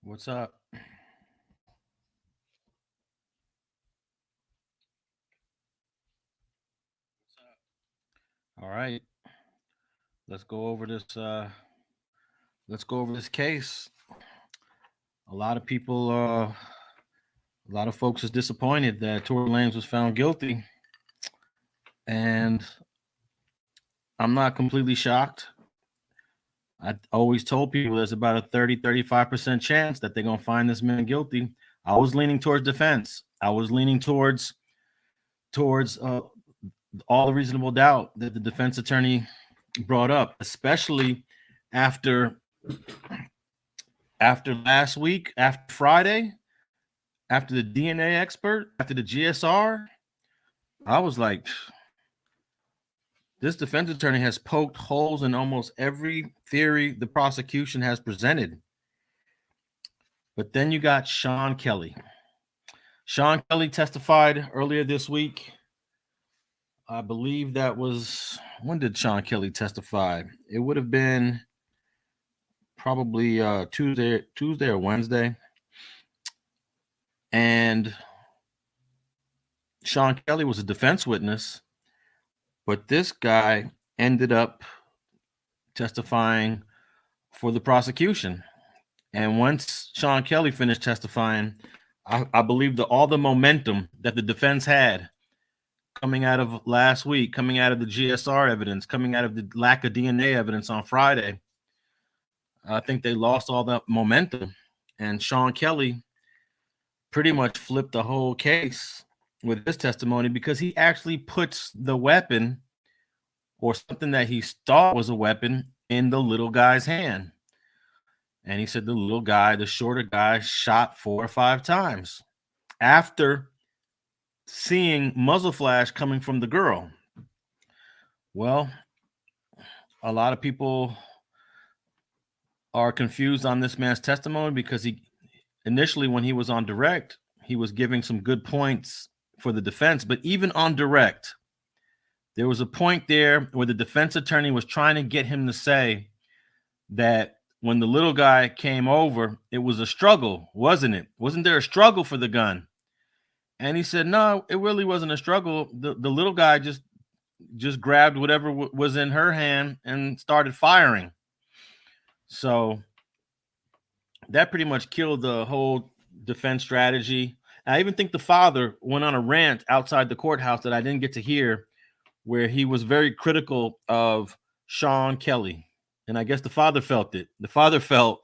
What's up? All right, let's go over this. Let's go over this case. A lot of people, a lot of folks is disappointed that Tory Lanez was found guilty, and I'm not completely shocked. I always told people there's about a 35% chance that they're gonna find this man guilty. I was leaning towards defense. I was leaning towards all the reasonable doubt that the defense attorney brought up, especially after last week, after Friday, after the DNA expert, after the GSR. I was like, this defense attorney has poked holes in almost every theory the prosecution has presented. But then you got Sean Kelly. Sean Kelly testified earlier this week. I believe that was, when did Sean Kelly testify? It would have been probably Tuesday or Wednesday. And Sean Kelly was a defense witness, but this guy ended up testifying for the prosecution. And once Sean Kelly finished testifying, I believe that all the momentum that the defense had coming out of last week, coming out of the GSR evidence, coming out of the lack of DNA evidence on Friday, I think they lost all that momentum. And Sean Kelly pretty much flipped the whole case with his testimony because he actually puts the weapon or something that he thought was a weapon in the little guy's hand. And he said the little guy, the shorter guy, shot 4 or 5 times after seeing muzzle flash coming from the girl. Well, a lot of people are confused on this man's testimony because he initially, when he was on direct, he was giving some good points for the defense. But even on direct, there was a point there where the defense attorney was trying to get him to say that when the little guy came over, it was a struggle, wasn't it? Wasn't there a struggle for the gun? And he said, no, it really wasn't a struggle. The little guy just grabbed whatever was in her hand and started firing. So that pretty much killed the whole defense strategy. I even think the father went on a rant outside the courthouse that I didn't get to hear, where he was very critical of Sean Kelly. And I guess the father felt it. The father felt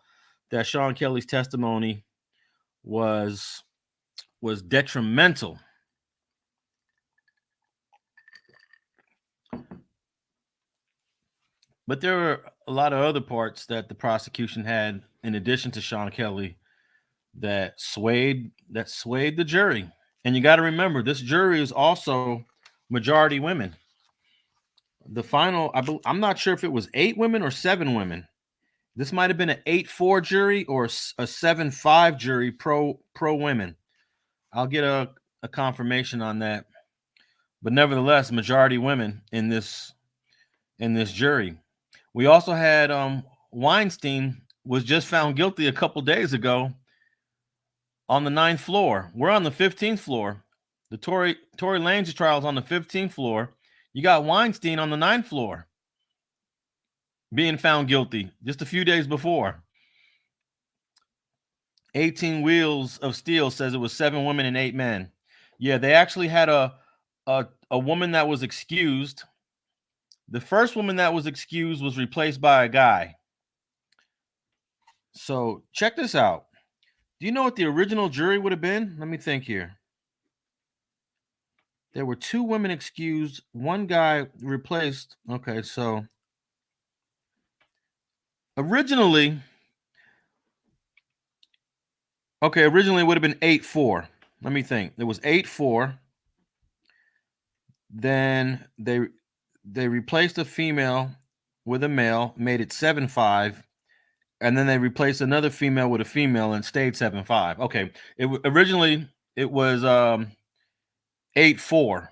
that Sean Kelly's testimony was detrimental. But there were a lot of other parts that the prosecution had in addition to Sean Kelly that swayed the jury. And you got to remember, this jury is also majority women. The final, I'm not sure if it was 8 women or 7 women. This might have been an 8-4 jury or a 7-5 jury pro women. I'll get a confirmation on that. But nevertheless, majority women in this jury. We also had Weinstein was just found guilty a couple days ago on the 9th floor. We're on the 15th floor. The Tory Lanez trial is on the 15th floor. You got Weinstein on the 9th floor being found guilty just a few days before. 18 Wheels of Steel says it was 7 women and 8 men. Yeah, they actually had a woman that was excused. The first woman that was excused was replaced by a guy. So check this out. Do you know what the original jury would have been? Let me think here. There were 2 women excused, 1 guy replaced. Okay, so originally it would have been 8-4. Let me think. It was 8-4. Then they replaced a female with a male, made it 7-5, and then they replaced another female with a female and stayed 7-5. Okay, originally it was 8-4,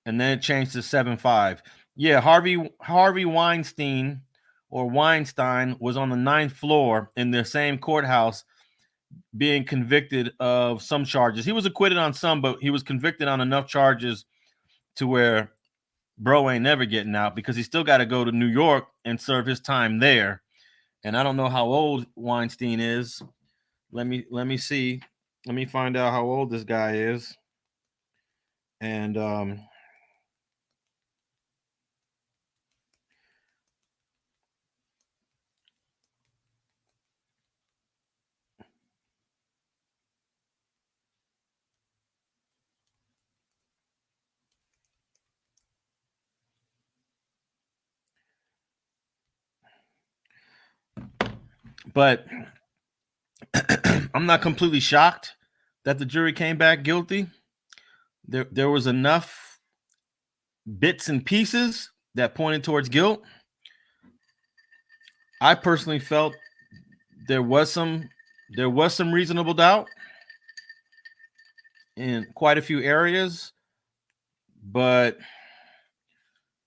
and then it changed to 7-5. Yeah, Harvey Weinstein or Weinstein was on the 9th floor in the same courthouse being convicted of some charges. He was acquitted on some, but he was convicted on enough charges to where bro ain't never getting out, because he still got to go to New York and serve his time there. And I don't know how old Weinstein is. Let me see. Let me find out how old this guy is. And but I'm not completely shocked that the jury came back guilty. There was enough bits and pieces that pointed towards guilt. I personally felt there was some reasonable doubt in quite a few areas, but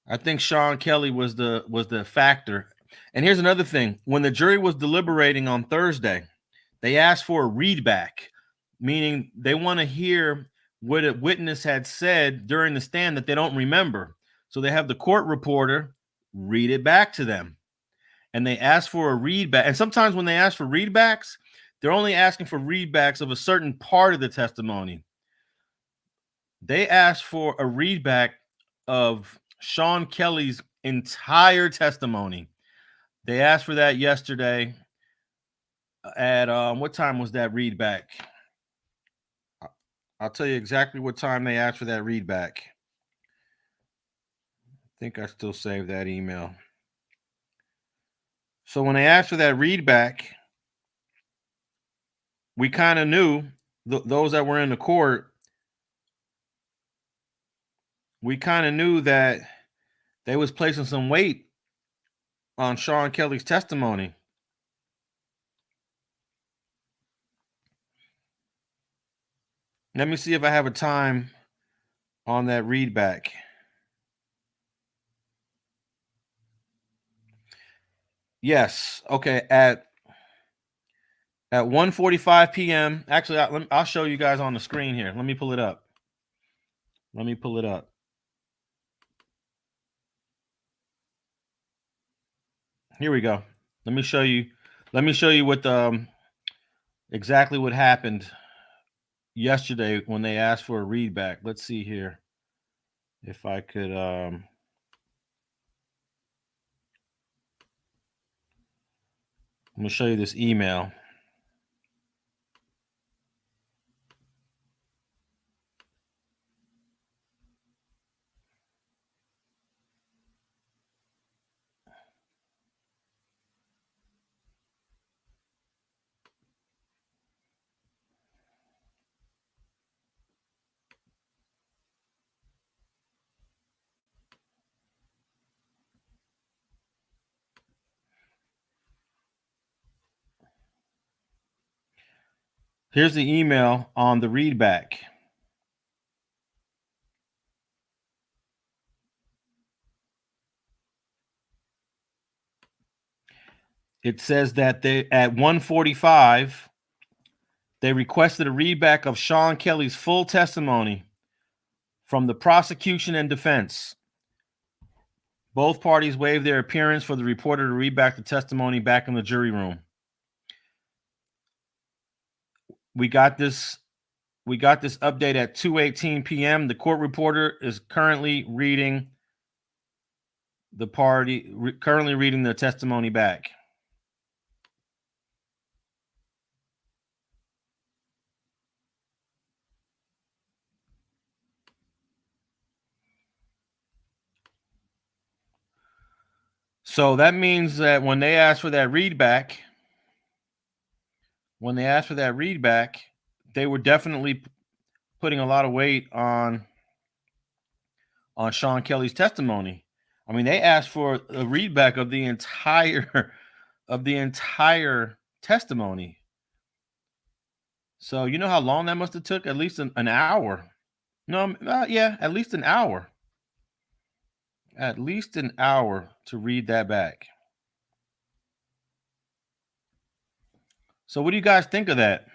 I think Sean Kelly was the factor. And here's another thing: when the jury was deliberating on Thursday, they asked for a readback, meaning they want to hear what a witness had said during the stand that they don't remember. So they have the court reporter read it back to them. And they ask for a readback. And sometimes when they ask for readbacks, they're only asking for readbacks of a certain part of the testimony. They asked for a readback of Sean Kelly's entire testimony. They asked for that yesterday at what time was that readback? I'll tell you exactly what time they asked for that readback. I think I still saved that email. So when they asked for that readback, we kind of knew, those that were in the court, we kind of knew that they was placing some weight on Sean Kelly's testimony. Let me see if I have a time on that readback. Yes. Okay. At 1:45 p.m. Actually, I'll show you guys on the screen here. Let me pull it up. Here we go. Let me show you what exactly what happened yesterday when they asked for a readback. Let's see here if I could I'm going to show you this email. Here's the email on the readback. It says that they at 1:45 they requested a readback of Sean Kelly's full testimony from the prosecution and defense. Both parties waived their appearance for the reporter to read back the testimony back in the jury room. We got this update at 2:18 p.m. The court reporter is currently reading the testimony back. So that means that when they asked for that readback, they were definitely putting a lot of weight on Sean Kelly's testimony. I mean, they asked for a readback of the entire testimony. So you know how long that must have took? At least an hour. No, at least an hour. At least an hour to read that back. So what do you guys think of that?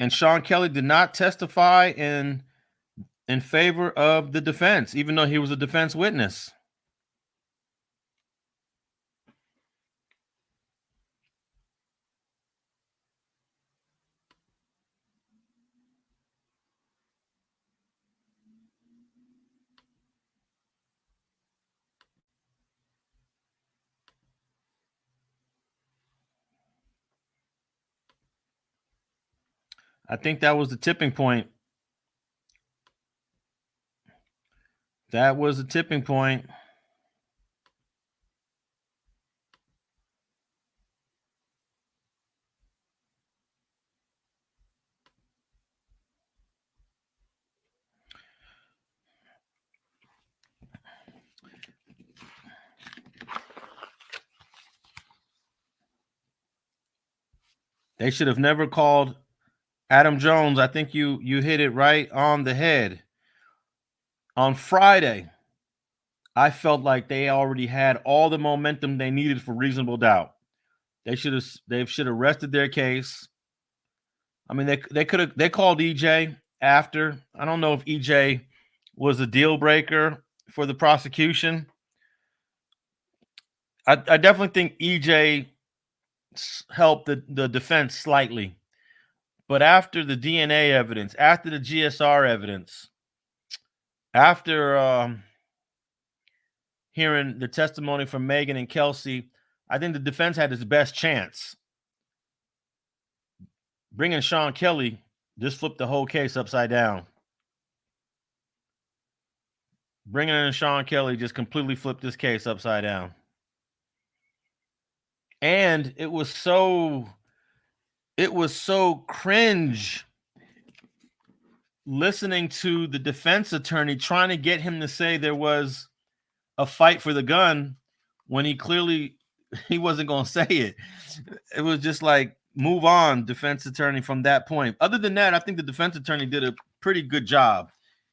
And Sean Kelly did not testify in favor of the defense, even though he was a defense witness. I think that was the tipping point. That was the tipping point. They should have never called Adam Jones. I think you hit it right on the head. On Friday, I felt like they already had all the momentum they needed for reasonable doubt. They should have rested their case. I mean, they called EJ after. I don't know if EJ was a deal breaker for the prosecution. I definitely think EJ helped the defense slightly. But after the DNA evidence, after the GSR evidence, after hearing the testimony from Megan and Kelsey, I think the defense had its best chance. Bringing Sean Kelly just flipped the whole case upside down. Bringing in Sean Kelly just completely flipped this case upside down. And it was so cringe listening to the defense attorney trying to get him to say there was a fight for the gun when he wasn't going to say it. It was just like, move on, defense attorney, from that point. Other than that, I think the defense attorney did a pretty good job.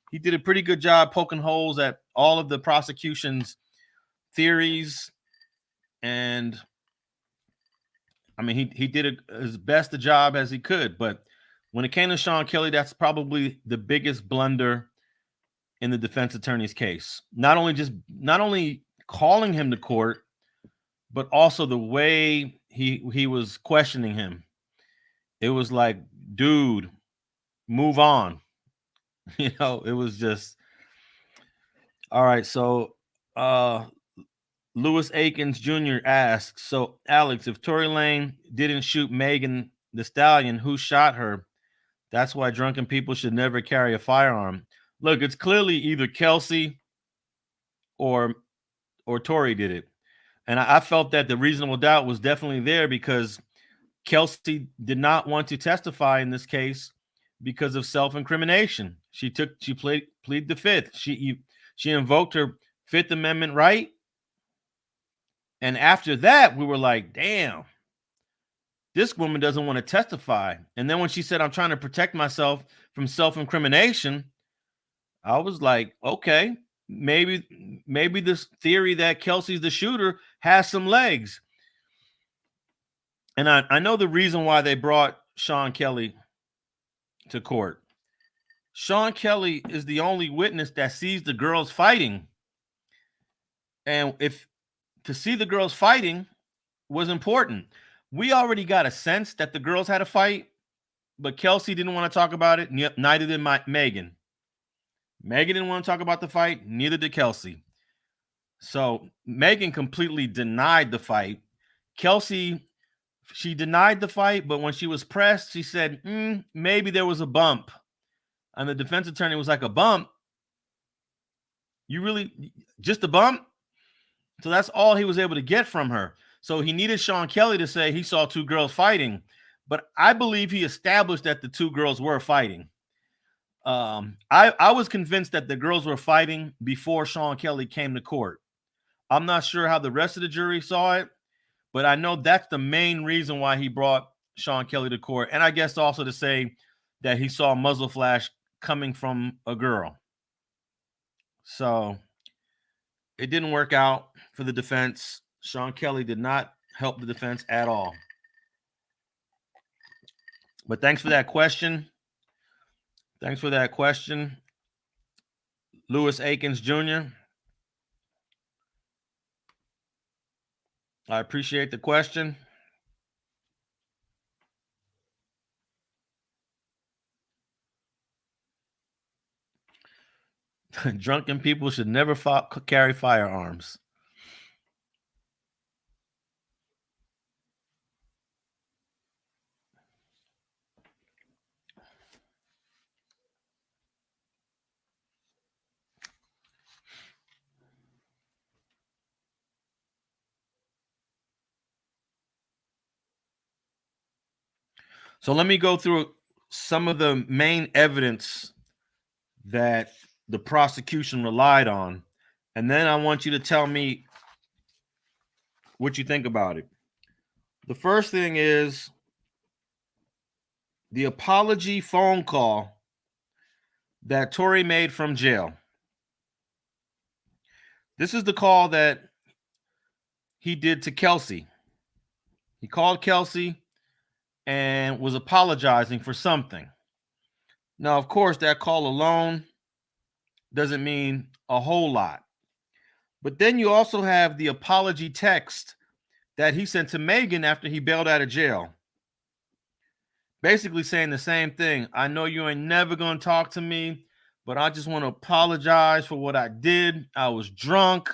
He did a pretty good job poking holes at all of the prosecution's theories. And I mean, he did as best a job as he could. But when it came to Sean Kelly, that's probably the biggest blunder in the defense attorney's case. Not only calling him to court, but also the way he was questioning him. It was like, dude, move on. It was just all right. So Lewis Akins Jr. asks, so Alex, if Tory Lanez didn't shoot Megan Thee Stallion, who shot her? That's why drunken people should never carry a firearm. Look, it's clearly either Kelsey or Tory did it. And I felt that the reasonable doubt was definitely there because Kelsey did not want to testify in this case because of self-incrimination. She plead the fifth. She invoked her Fifth Amendment right. And after that, we were like, damn, this woman doesn't want to testify. And then when she said, I'm trying to protect myself from self-incrimination, I was like, okay, maybe this theory that Kelsey's the shooter has some legs. And I know the reason why they brought Sean Kelly to court. Sean Kelly is the only witness that sees the girls fighting. And to see the girls fighting was important. We already got a sense that the girls had a fight, but Kelsey didn't want to talk about it. Neither did Megan. Megan didn't want to talk about the fight. Neither did Kelsey. So Megan completely denied the fight. Kelsey, she denied the fight, but when she was pressed, she said, maybe there was a bump. And the defense attorney was like, a bump? You really, just a bump? So that's all he was able to get from her. So he needed Sean Kelly to say he saw two girls fighting. But I believe he established that the two girls were fighting. I was convinced that the girls were fighting before Sean Kelly came to court. I'm not sure how the rest of the jury saw it, but I know that's the main reason why he brought Sean Kelly to court. And I guess also to say that he saw a muzzle flash coming from a girl. So it didn't work out for the defense. Sean Kelly did not help the defense at all. But thanks for that question. Thanks for that question, Lewis Akins Jr. I appreciate the question. Drunken people should never carry firearms. So let me go through some of the main evidence that the prosecution relied on, and then I want you to tell me what you think about it. The first thing is the apology phone call that Tory made from jail. This is the call that he did to Kelsey. He called Kelsey and was apologizing for something. Now, of course, that call alone doesn't mean a whole lot. But then you also have the apology text that he sent to Megan after he bailed out of jail. Basically saying the same thing. I know you ain't never going to talk to me, but I just want to apologize for what I did. I was drunk.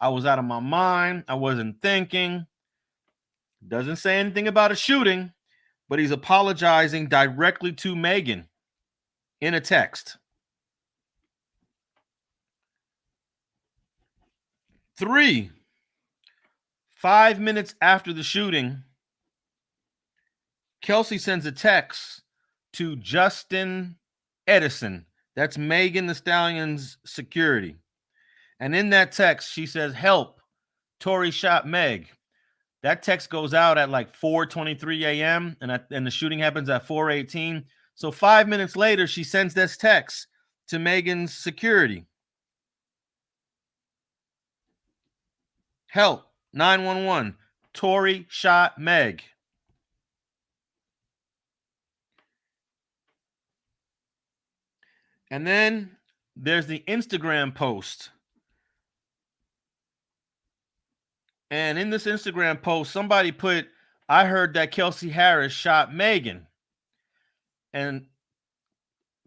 I was out of my mind. I wasn't thinking. Doesn't say anything about a shooting, but he's apologizing directly to Megan in a text. 3, 5 minutes after the shooting, Kelsey sends a text to Justin Edison. That's Megan Thee Stallion's security. And in that text, she says, "Help, Tory shot Meg." That text goes out at like 4:23 a.m. and the shooting happens at 4:18. So 5 minutes later, she sends this text to Megan's security. "Help, 911. Tory shot Meg." And then there's the Instagram post. And in this Instagram post, somebody put, "I heard that Kelsey Harris shot Megan." And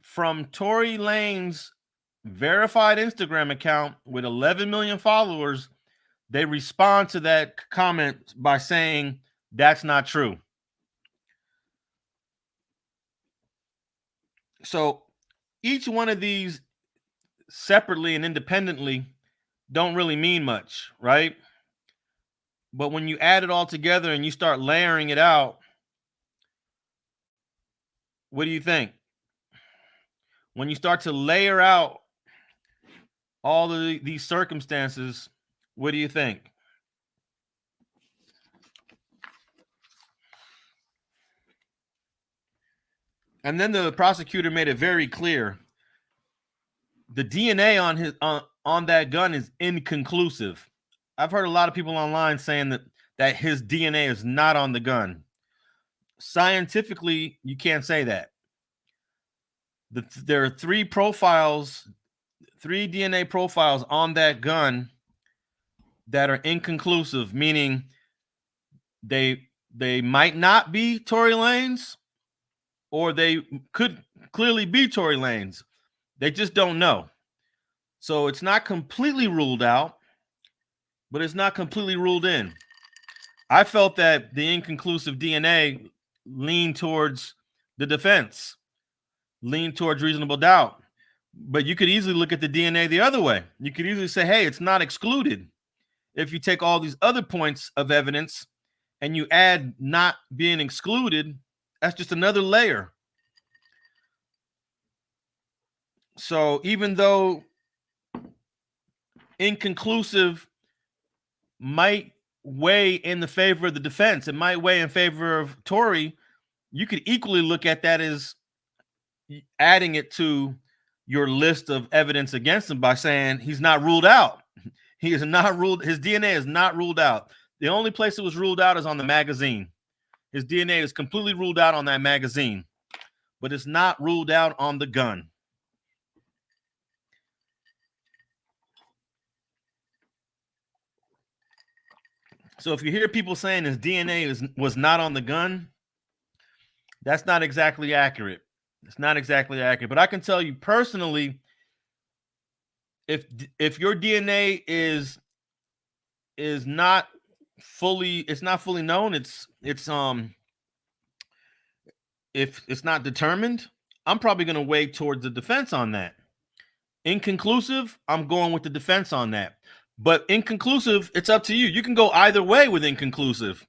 from Torey Lanez verified Instagram account with 11 million followers, they respond to that comment by saying that's not true. So each one of these separately and independently don't really mean much, right? But when you add it all together and you start layering it out, what do you think? When you start to layer out all of these circumstances, what do you think? And then the prosecutor made it very clear. The DNA on that gun is inconclusive. I've heard a lot of people online saying that his DNA is not on the gun. Scientifically, you can't say that. There are 3 DNA profiles on that gun that are inconclusive, meaning they might not be Tory Lanez, or they could clearly be Tory Lanez. They just don't know. So it's not completely ruled out, but it's not completely ruled in. I felt that the inconclusive DNA leaned towards the defense, leaned towards reasonable doubt. But you could easily look at the DNA the other way. You could easily say, hey, it's not excluded. If you take all these other points of evidence and you add not being excluded, that's just another layer. So even though inconclusive might weigh in the favor of the defense, it might weigh in favor of Tory, you could equally look at that as adding it to your list of evidence against him by saying he's not ruled out. He is not ruled. His DNA is not ruled out. The only place it was ruled out is on the magazine. His DNA is completely ruled out on that magazine. but it's not ruled out on the gun. So if you hear people saying his DNA was not on the gun, that's not exactly accurate. It's not exactly accurate. But I can tell you personally, if your DNA is not fully, it's not fully known, it's if it's not determined, I'm probably going to weigh towards the defense on that. Inconclusive, I'm going with the defense on that. But inconclusive, it's up to you. You can go either way with inconclusive.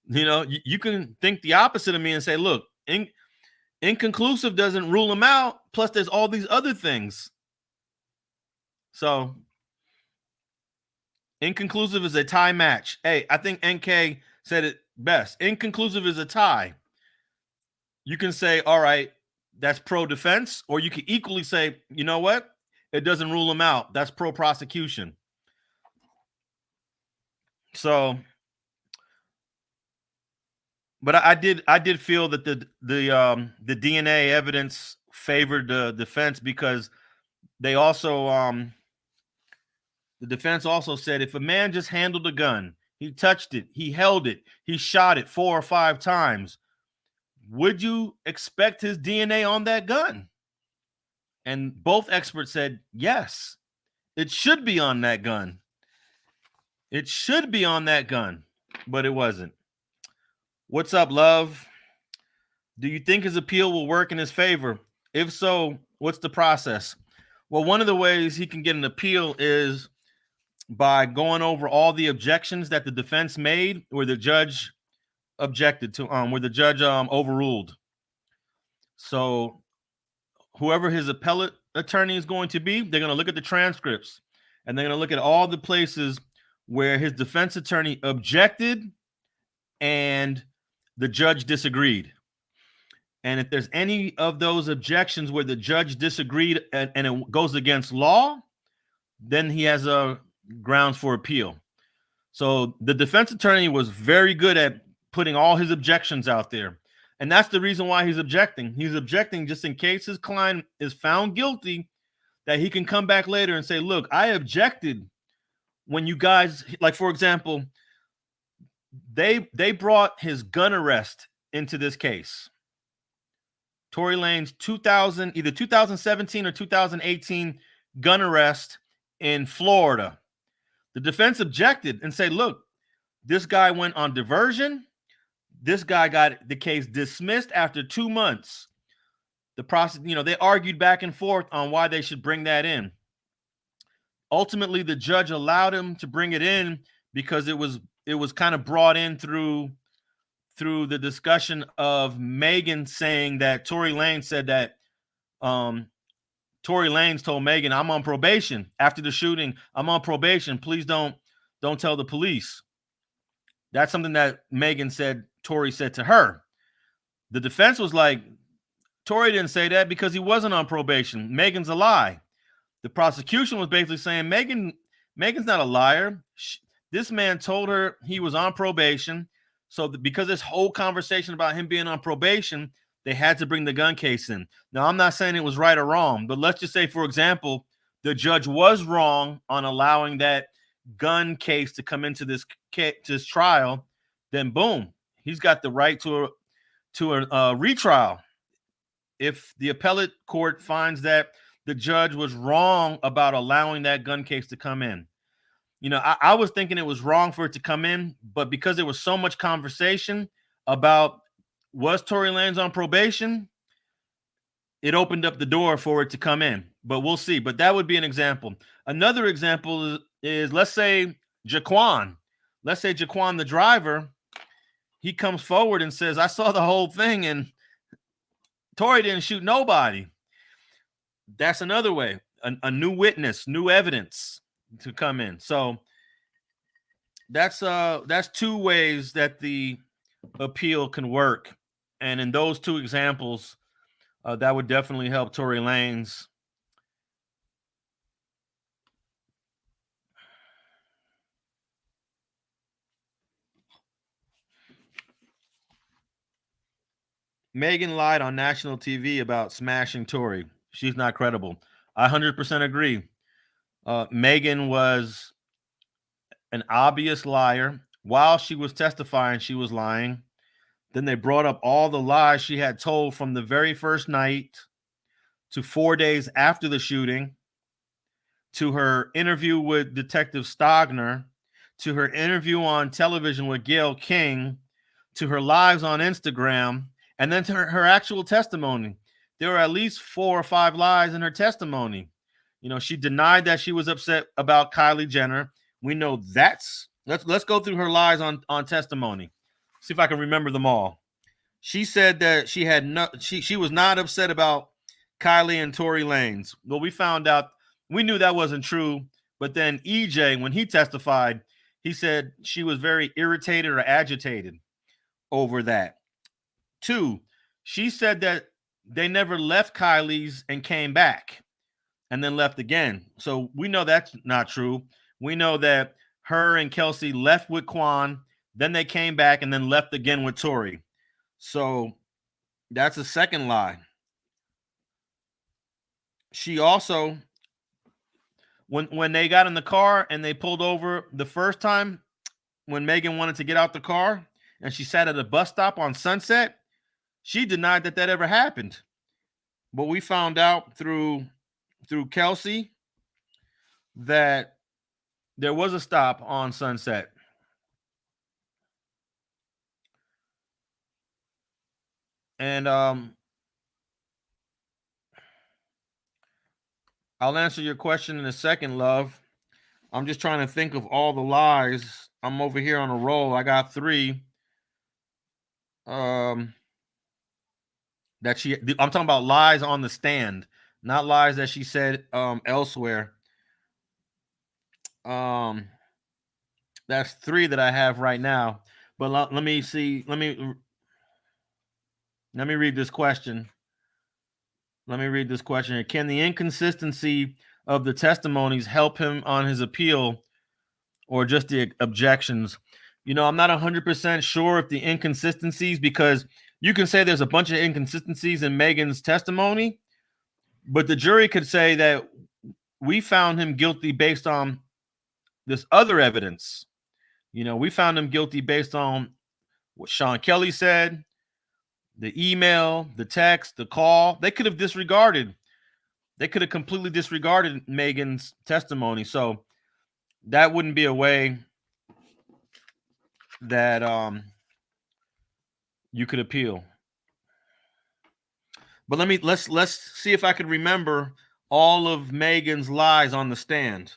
You know, you can think the opposite of me and say, look, inconclusive doesn't rule them out. Plus, there's all these other things. So, inconclusive is a tie match. Hey, I think NK said it best. Inconclusive is a tie. You can say, all right, that's pro-defense, or you can equally say, you know what? It doesn't rule them out. That's pro-prosecution. So, but I did feel that the DNA evidence favored the defense, because they also the defense also said if a man just handled a gun, he touched it, he held it, he shot it 4 or 5 times, would you expect his DNA on that gun? And both experts said yes, it should be on that gun. It should be on that gun, but it wasn't. What's up, love? Do you think his appeal will work in his favor? If so, what's the process? Well, one of the ways he can get an appeal is by going over all the objections that the defense made, where the judge objected to, where the judge overruled. So whoever his appellate attorney is going to be, they're going to look at the transcripts, and they're going to look at all the places where his defense attorney objected and the judge disagreed. And if there's any of those objections where the judge disagreed and it goes against law, then he has a grounds for appeal. So the defense attorney was very good at putting all his objections out there. And that's the reason why he's objecting. He's objecting just in case his client is found guilty, that he can come back later and say, look, I objected when you guys, like, for example, they brought his gun arrest into this case. Tory Lanez either 2017 or 2018 gun arrest in Florida. The defense objected and said, look, this guy went on diversion. This guy got the case dismissed after 2 months. The process, they argued back and forth on why they should bring that in. Ultimately, the judge allowed him to bring it in because it was kind of brought in through the discussion of Megan saying that Tory Lanez said that Tory Lanez told Megan, I'm on probation after the shooting. I'm on probation. Please don't tell the police. That's something that Megan said, Tory said to her. The defense was like, Tory didn't say that because he wasn't on probation. Megan's a lie. The prosecution was basically saying Megan's not a liar. This man told her he was on probation. So because this whole conversation about him being on probation, they had to bring the gun case in. Now, I'm not saying it was right or wrong, but let's just say, for example, the judge was wrong on allowing that gun case to come into this trial. Then boom, he's got the right to a retrial. If the appellate court finds that the judge was wrong about allowing that gun case to come in. I was thinking it was wrong for it to come in, but because there was so much conversation about was Tory Lanez on probation, it opened up the door for it to come in. But we'll see. But that would be an example. Another example is let's say Jaquan. Let's say Jaquan, the driver, he comes forward and says, I saw the whole thing and Tory didn't shoot nobody. That's another way. A new witness, new evidence to come in. So that's 2 ways that the appeal can work. And in those 2 examples, that would definitely help Tory Lanez. Megan lied on national TV about smashing Tory. She's not credible. I 100% agree. Megan was an obvious liar. While she was testifying, she was lying. Then they brought up all the lies she had told from the very first night to 4 days after the shooting, to her interview with Detective Stogner, to her interview on television with Gayle King, to her lives on Instagram, and then to her actual testimony. There were at least 4 or 5 lies in her testimony. She denied that she was upset about Kylie Jenner. We know that's let's go through her lies on testimony. See if I can remember them all. She said that she was not upset about Kylie and Tory Lanez. Well, we knew that wasn't true, but then EJ, when he testified, he said she was very irritated or agitated over that. 2, she said that they never left Kylie's and came back and then left again. So we know that's not true. We know that her and Kelsey left with Quan, then they came back and then left again with Tory. So that's a second lie. She also, when they got in the car and they pulled over the first time, when Megan wanted to get out the car and she sat at a bus stop on Sunset, she denied that ever happened. But we found out through Kelsey that there was a stop on Sunset. And I'll answer your question in a second, love. I'm just trying to think of all the lies. I'm over here on a roll. I got 3. I'm talking about lies on the stand, not lies that she said elsewhere. That's 3 that I have right now. But let me see. Let me read this question. Can the inconsistency of the testimonies help him on his appeal, or just the objections? I'm not 100% sure if the inconsistencies, because you can say there's a bunch of inconsistencies in Megan's testimony, but the jury could say that we found him guilty based on this other evidence. We found him guilty based on what Sean Kelly said, the email, the text, the call. They could have completely disregarded Megan's testimony. So that wouldn't be a way that you could appeal. But let's see if I could remember all of Megan's lies on the stand.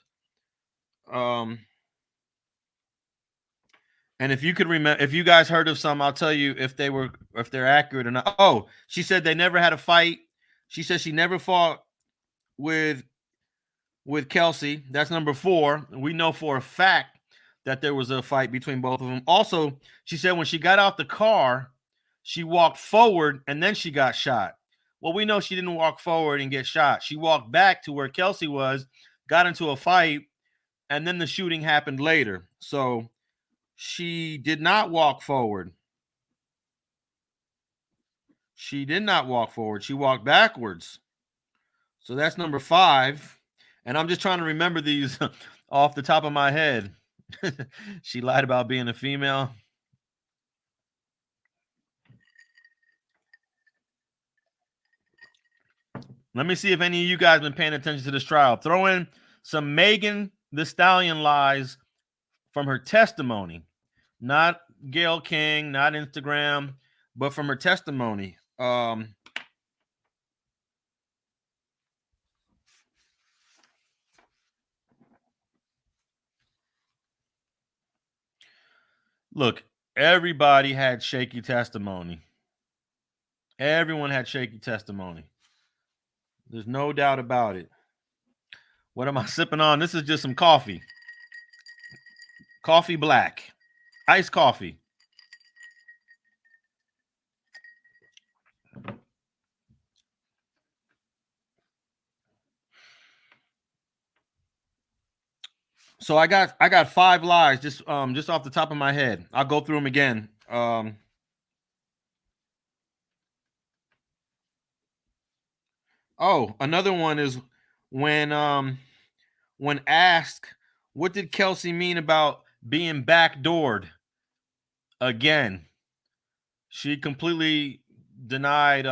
And if you could remember, if you guys heard of some, I'll tell you if they're accurate or not. Oh, she said they never had a fight. She said she never fought with Kelsey. That's number 4. We know for a fact that there was a fight between both of them. Also, she said when she got out the car, she walked forward and then she got shot. Well, we know she didn't walk forward and get shot. She walked back to where Kelsey was, got into a fight, and then the shooting happened later. So she did not walk forward. She walked backwards. So that's number 5. And I'm just trying to remember these off the top of my head. She lied about being a female. Let me see if any of you guys been paying attention to this trial. Throw in some Megan Thee Stallion lies from her testimony. Not Gayle King, not Instagram, but from her testimony. Look, everybody had shaky testimony. Everyone had shaky testimony. There's no doubt about it. What am I sipping on? This is just some coffee. Coffee black. Iced coffee. So I got 5 lies just off the top of my head. I'll go through them again. Oh, another one is when asked what did Kelsey mean about being backdoored again, she completely denied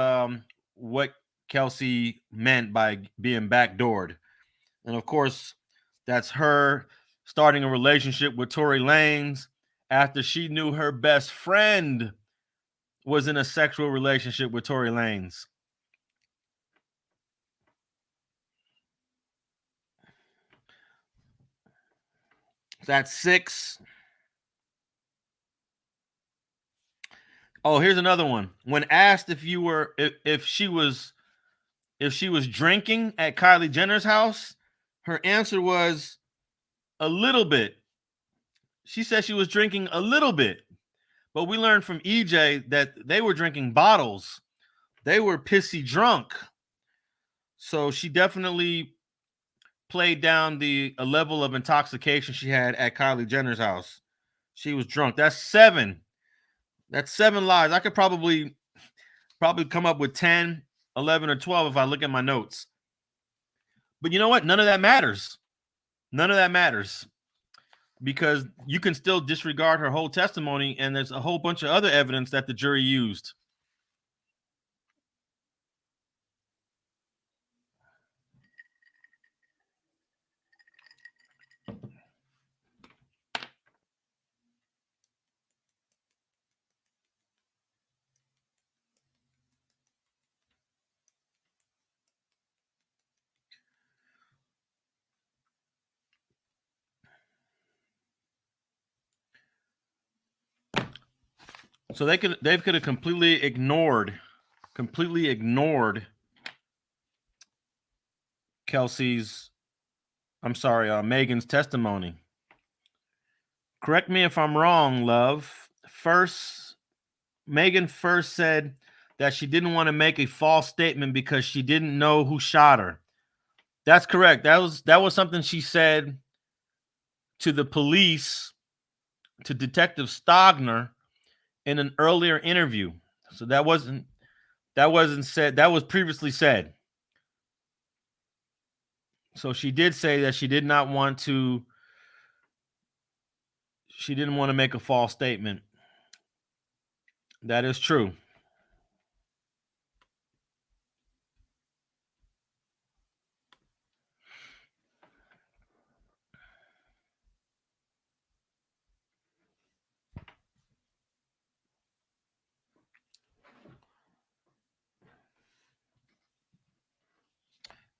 what Kelsey meant by being backdoored. And of course, that's her starting a relationship with Tory Lanez after she knew her best friend was in a sexual relationship with Tory Lanez. That's 6. Oh, here's another one. When asked if she was drinking at Kylie Jenner's house, her answer was a little bit. She said she was drinking a little bit. But we learned from EJ that they were drinking bottles. They were pissy drunk. So she definitely played down the a level of intoxication she had at Kylie Jenner's house. She was drunk. That's 7. That's 7 lies. I could probably come up with 10, 11, or 12 if I look at my notes. But you know what? None of that matters. None of that matters because you can still disregard her whole testimony, and there's a whole bunch of other evidence that the jury used. So they could have completely ignored Megan's testimony. Correct me if I'm wrong, love. Megan first said that she didn't want to make a false statement because she didn't know who shot her. That's correct. That was something she said to the police, to Detective Stogner, in an earlier interview. So that wasn't said. That was previously said. So she did say that she didn't want to make a false statement. That is true.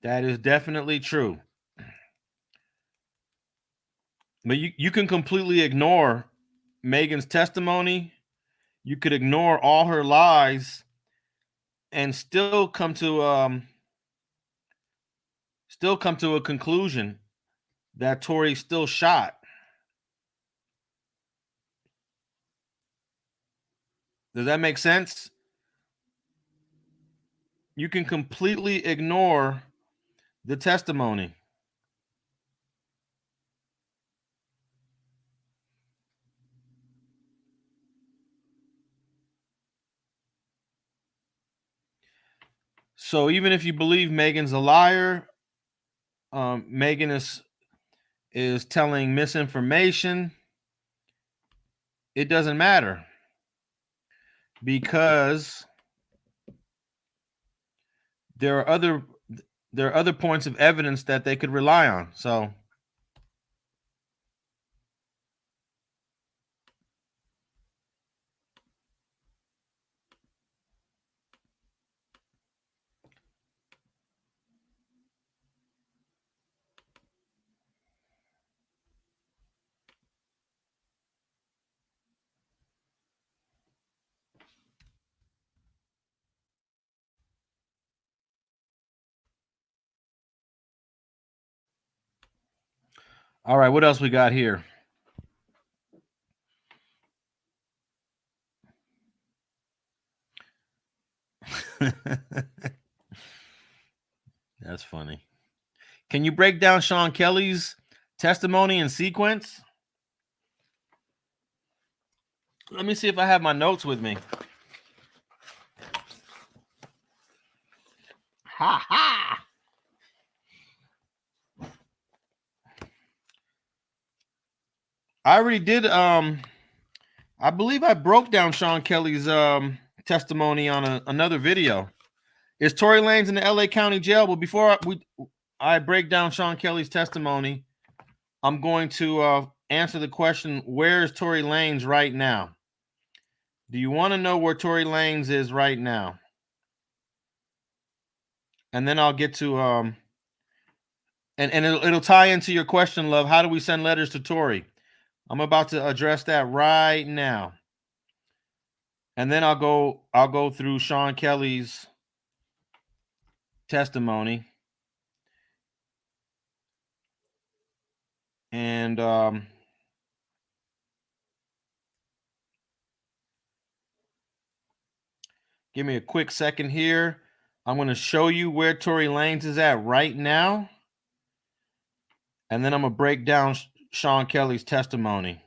That is definitely true. But you can completely ignore Megan's testimony. You could ignore all her lies and still come to a conclusion that Torey still shot. Does that make sense? You can completely ignore the testimony. So even if you believe Megan's a liar, Megan is telling misinformation, it doesn't matter because there are other points of evidence that they could rely on. So all right, what else we got here? That's funny. Can you break down Sean Kelly's testimony in sequence? Let me see if I have my notes with me. ha, ha. I already did. I believe I broke down Sean Kelly's testimony on another video. Is Tory Lanez in the LA County Jail? But before I break down Sean Kelly's testimony, I'm going to answer the question: where is Tory Lanez right now? Do you want to know where Tory Lanez is right now? And then I'll get to and it'll tie into your question, love. How do we send letters to Tory? I'm about to address that right now. And then I'll go through Sean Kelly's testimony. And give me a quick second here. I'm going to show you where Tory Lanez is at right now. And then I'm going to break down Sean Kelly's testimony.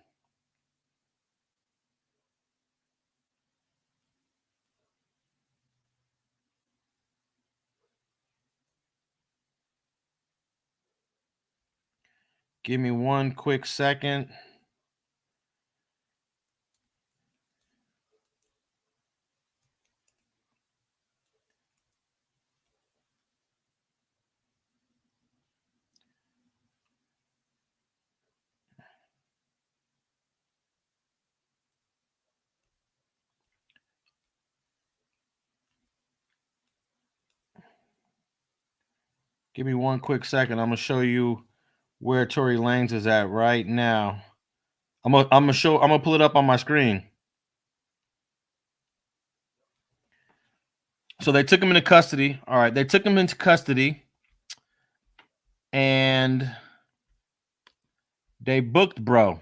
Give me one quick second. Give me one quick second. I'm going to show you where Tory Lanez is at right now. I'm gonna pull it up on my screen. So they took him into custody. All right, they took him into custody and they booked bro.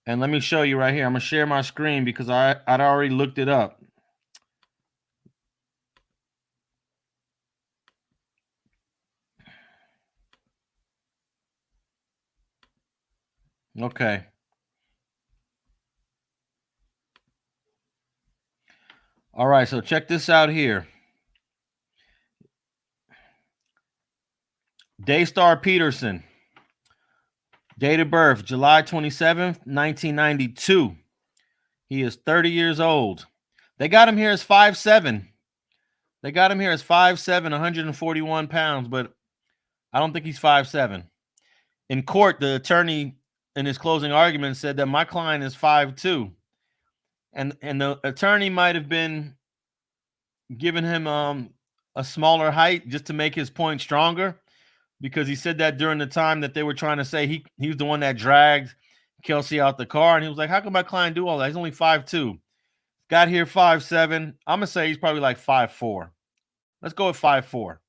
And let me show you right here. I'm gonna share my screen because I'd already looked it up. Okay. All right, so check this out here. Daystar Peterson. Date of birth, July 27th, 1992. He is 30 years old. They got him here as 5'7". They got him here as 5'7", 141 pounds, but I don't think he's 5'7". In court, the attorney in his closing argument said that my client is 5'2". And the attorney might have been giving him a smaller height just to make his point stronger, because he said that during the time that they were trying to say he was the one that dragged Kelsey out the car, and he was like, how can my client do all that? He's only 5'2". Got here 5'7". I'm gonna say he's probably like 5'4". Let's go with 5'4".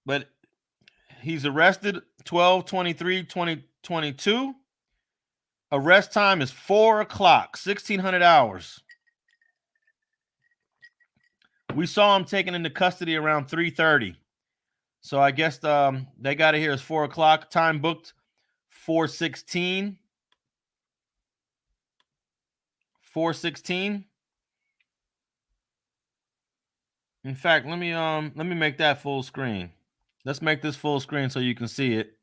But he's arrested 12/23/2022. Arrest time is 4 o'clock, 1600 hours. We saw him taken into custody around 3:30. So I guess they got it here as 4 o'clock. Time booked 4:16. 4:16. In fact, let me make that full screen. Let's make this full screen so you can see it.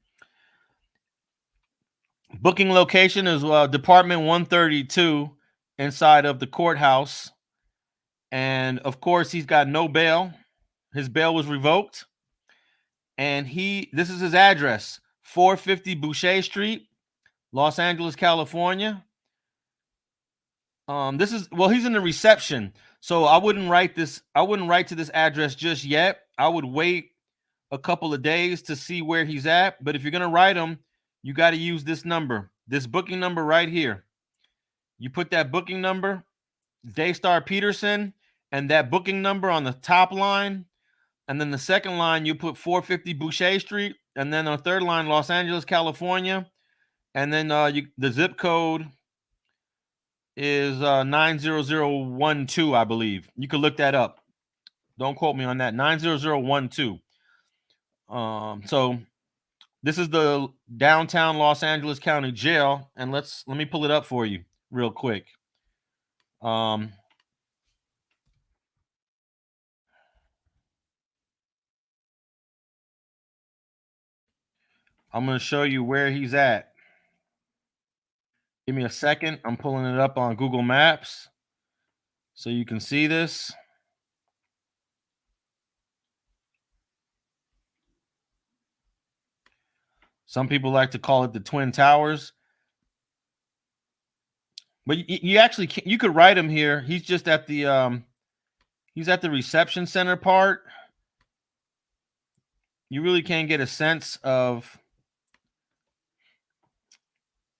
Booking location is Department 132 inside of the courthouse. And of course, he's got no bail. His bail was revoked. And this is his address, 450 Boucher Street, Los Angeles, California. He's in the reception. So I wouldn't write to this address just yet. I would wait a couple of days to see where he's at. But if you're going to write him, you got to use this number, this booking number right here. You put that booking number, Daystar Peterson, and that booking number on the top line. And then the second line, you put 450 Boucher Street. And then on the third line, Los Angeles, California. And then the zip code is 90012, I believe. You can look that up. Don't quote me on that. 90012. So this is the downtown Los Angeles County Jail, and let me pull it up for you real quick. I'm going to show you where he's at. Give me a second. I'm pulling it up on Google Maps so you can see this. Some people like to call it the Twin Towers. But you actually you could write him here. He's just at the he's at the reception center part. You really can't get a sense of.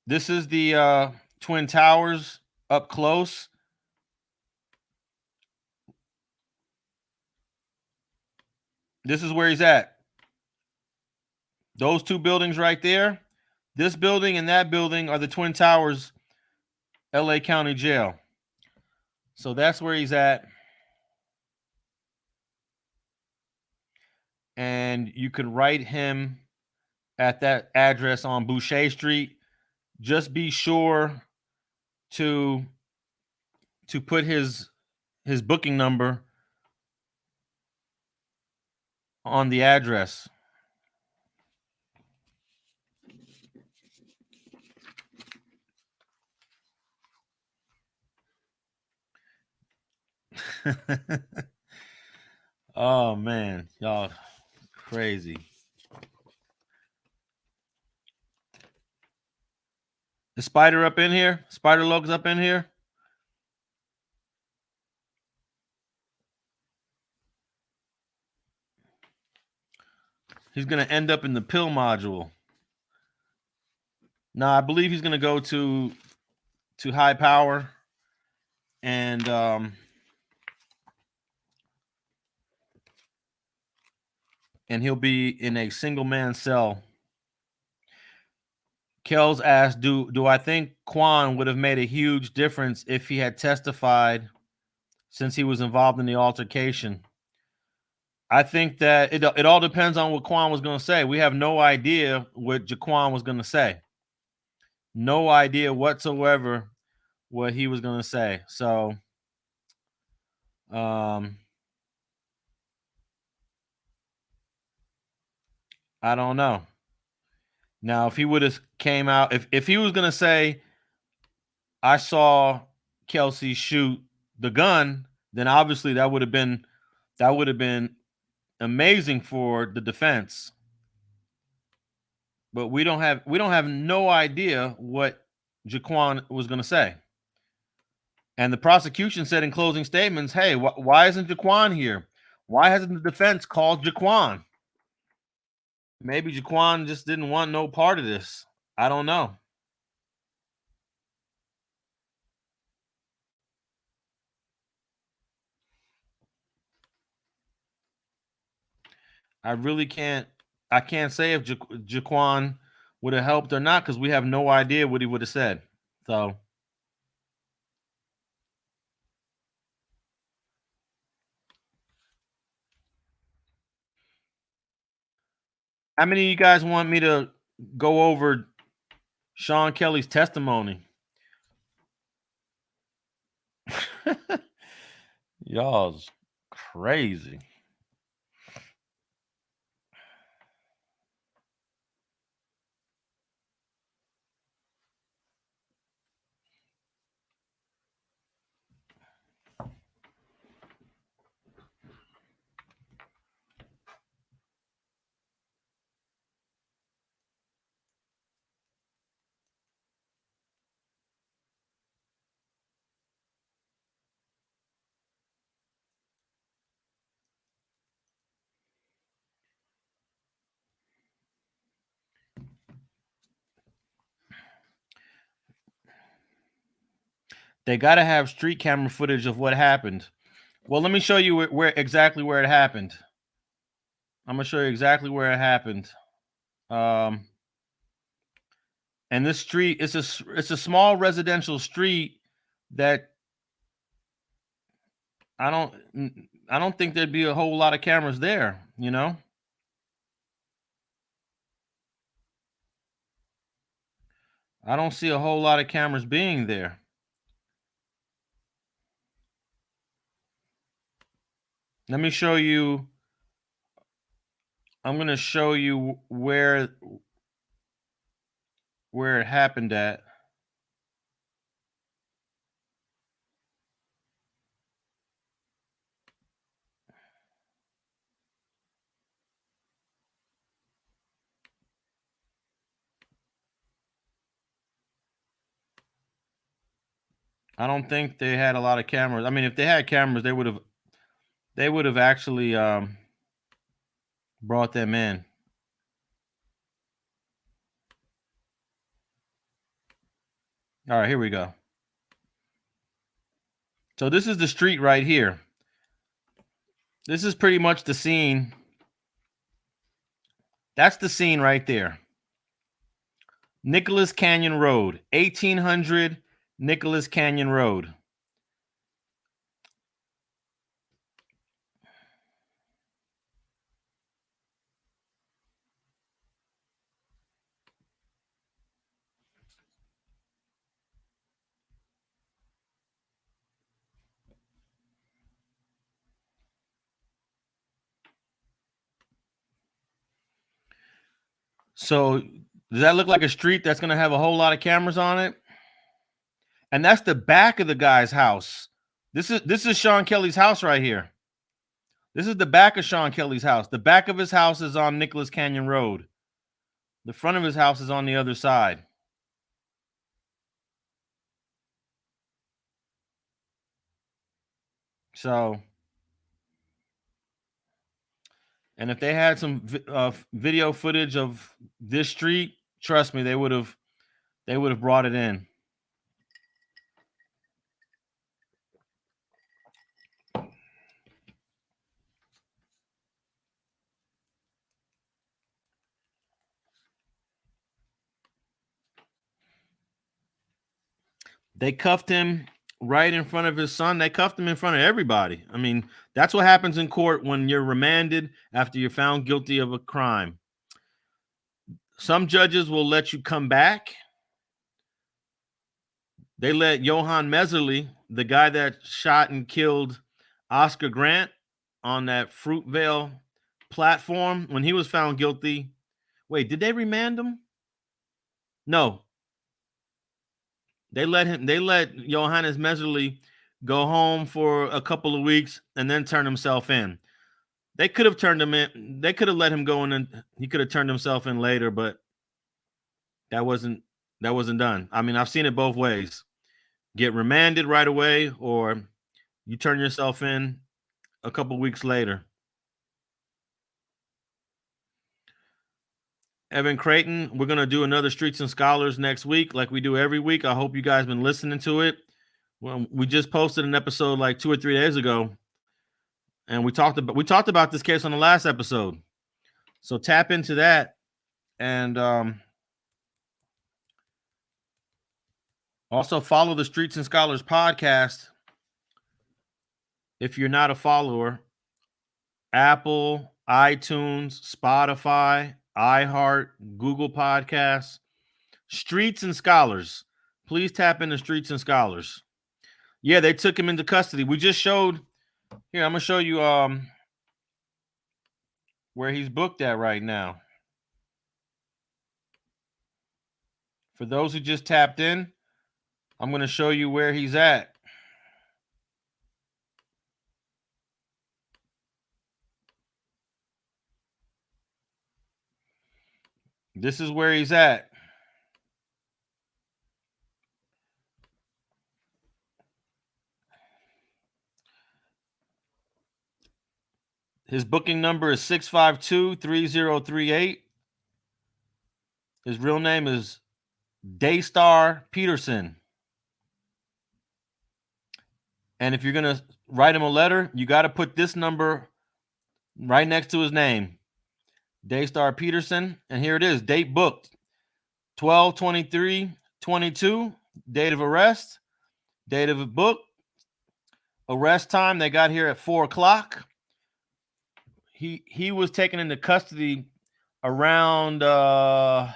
This is the Twin Towers up close. This is where he's at. Those two buildings right there. This building and that building are the Twin Towers, LA County Jail. So that's where he's at. And you could write him at that address on Boucher Street. Just be sure to put his booking number on the address. Oh man, y'all crazy. The spider up in here? Spider Logs up in here? He's going to end up in the pill module. Now, I believe he's going to go to high power and he'll be in a single man cell. Kells asked, do I think Quan would have made a huge difference if he had testified since he was involved in the altercation? I think that it all depends on what Quan was going to say. We have no idea what Jaquan was going to say. No idea whatsoever what he was going to say. So, I don't know. Now, if he would have came out, if he was going to say, I saw Kelsey shoot the gun, then obviously that would have been amazing for the defense. But we don't have no idea what Jaquan was going to say. And the prosecution said in closing statements, hey, why isn't Jaquan here? Why hasn't the defense called Jaquan? Maybe Jaquan just didn't want no part of this. I don't know. I really can't. I can't say if Jaquan would have helped or not because we have no idea what he would have said. So, how many of you guys want me to go over Sean Kelly's testimony? Y'all's crazy. They got to have street camera footage of what happened. Well, let me show you where exactly where it happened. I'm gonna show you exactly where it happened. And this street it's a small residential street that I don't think there'd be a whole lot of cameras there, you know? I don't see a whole lot of cameras being there. Let me show you. I'm going to show you where where it happened at. I don't think they had a lot of cameras. I mean, if they had cameras, they would have actually brought them in. All right, here we go. So this is the street right here. This is pretty much the scene. That's the scene right there. Nicholas Canyon Road, 1800 Nicholas Canyon Road. So does that look like a street that's going to have a whole lot of cameras on it? And that's the back of the guy's house. This is Sean Kelly's house right here. This is the back of Sean Kelly's house. The back of his house is on Nicholas Canyon Road. The front of his house is on the other side. So, and if they had some video footage of this street, trust me, they would have brought it in. They cuffed him right in front of his son. They cuffed him in front of everybody. I mean, that's what happens in court when you're remanded after you're found guilty of a crime. Some judges will let you come back. They let Johann Messerly, the guy that shot and killed Oscar Grant on that Fruitvale platform, when he was found guilty. Wait, did they remand him? No. They let Johannes Messerly go home for a couple of weeks and then turn himself in. They could have turned him in. They could have let him go in, and he could have turned himself in later, but that wasn't done. I mean, I've seen it both ways. Get remanded right away, or you turn yourself in a couple of weeks later. Evan Creighton, we're going to do another Streets and Scholars next week like we do every week. I hope you guys been listening to it. Well, we just posted an episode like 2 or 3 days ago, and we talked about this case on the last episode. So tap into that, and also follow the Streets and Scholars podcast if you're not a follower. Apple, iTunes, Spotify, iHeart, Google Podcasts, Streets and Scholars. Please tap into Streets and Scholars. Yeah, they took him into custody. We just showed here. I'm gonna show you where he's booked at right now. For those who just tapped in, I'm gonna show you where he's at. This is where he's at. His booking number is 652-3038. His real name is Daystar Peterson. And if you're going to write him a letter, you got to put this number right next to his name, Daystar Peterson. And here it is, date booked, 12/23/22, date of arrest, date of book, arrest time. They got here at 4:00. He was taken into custody around I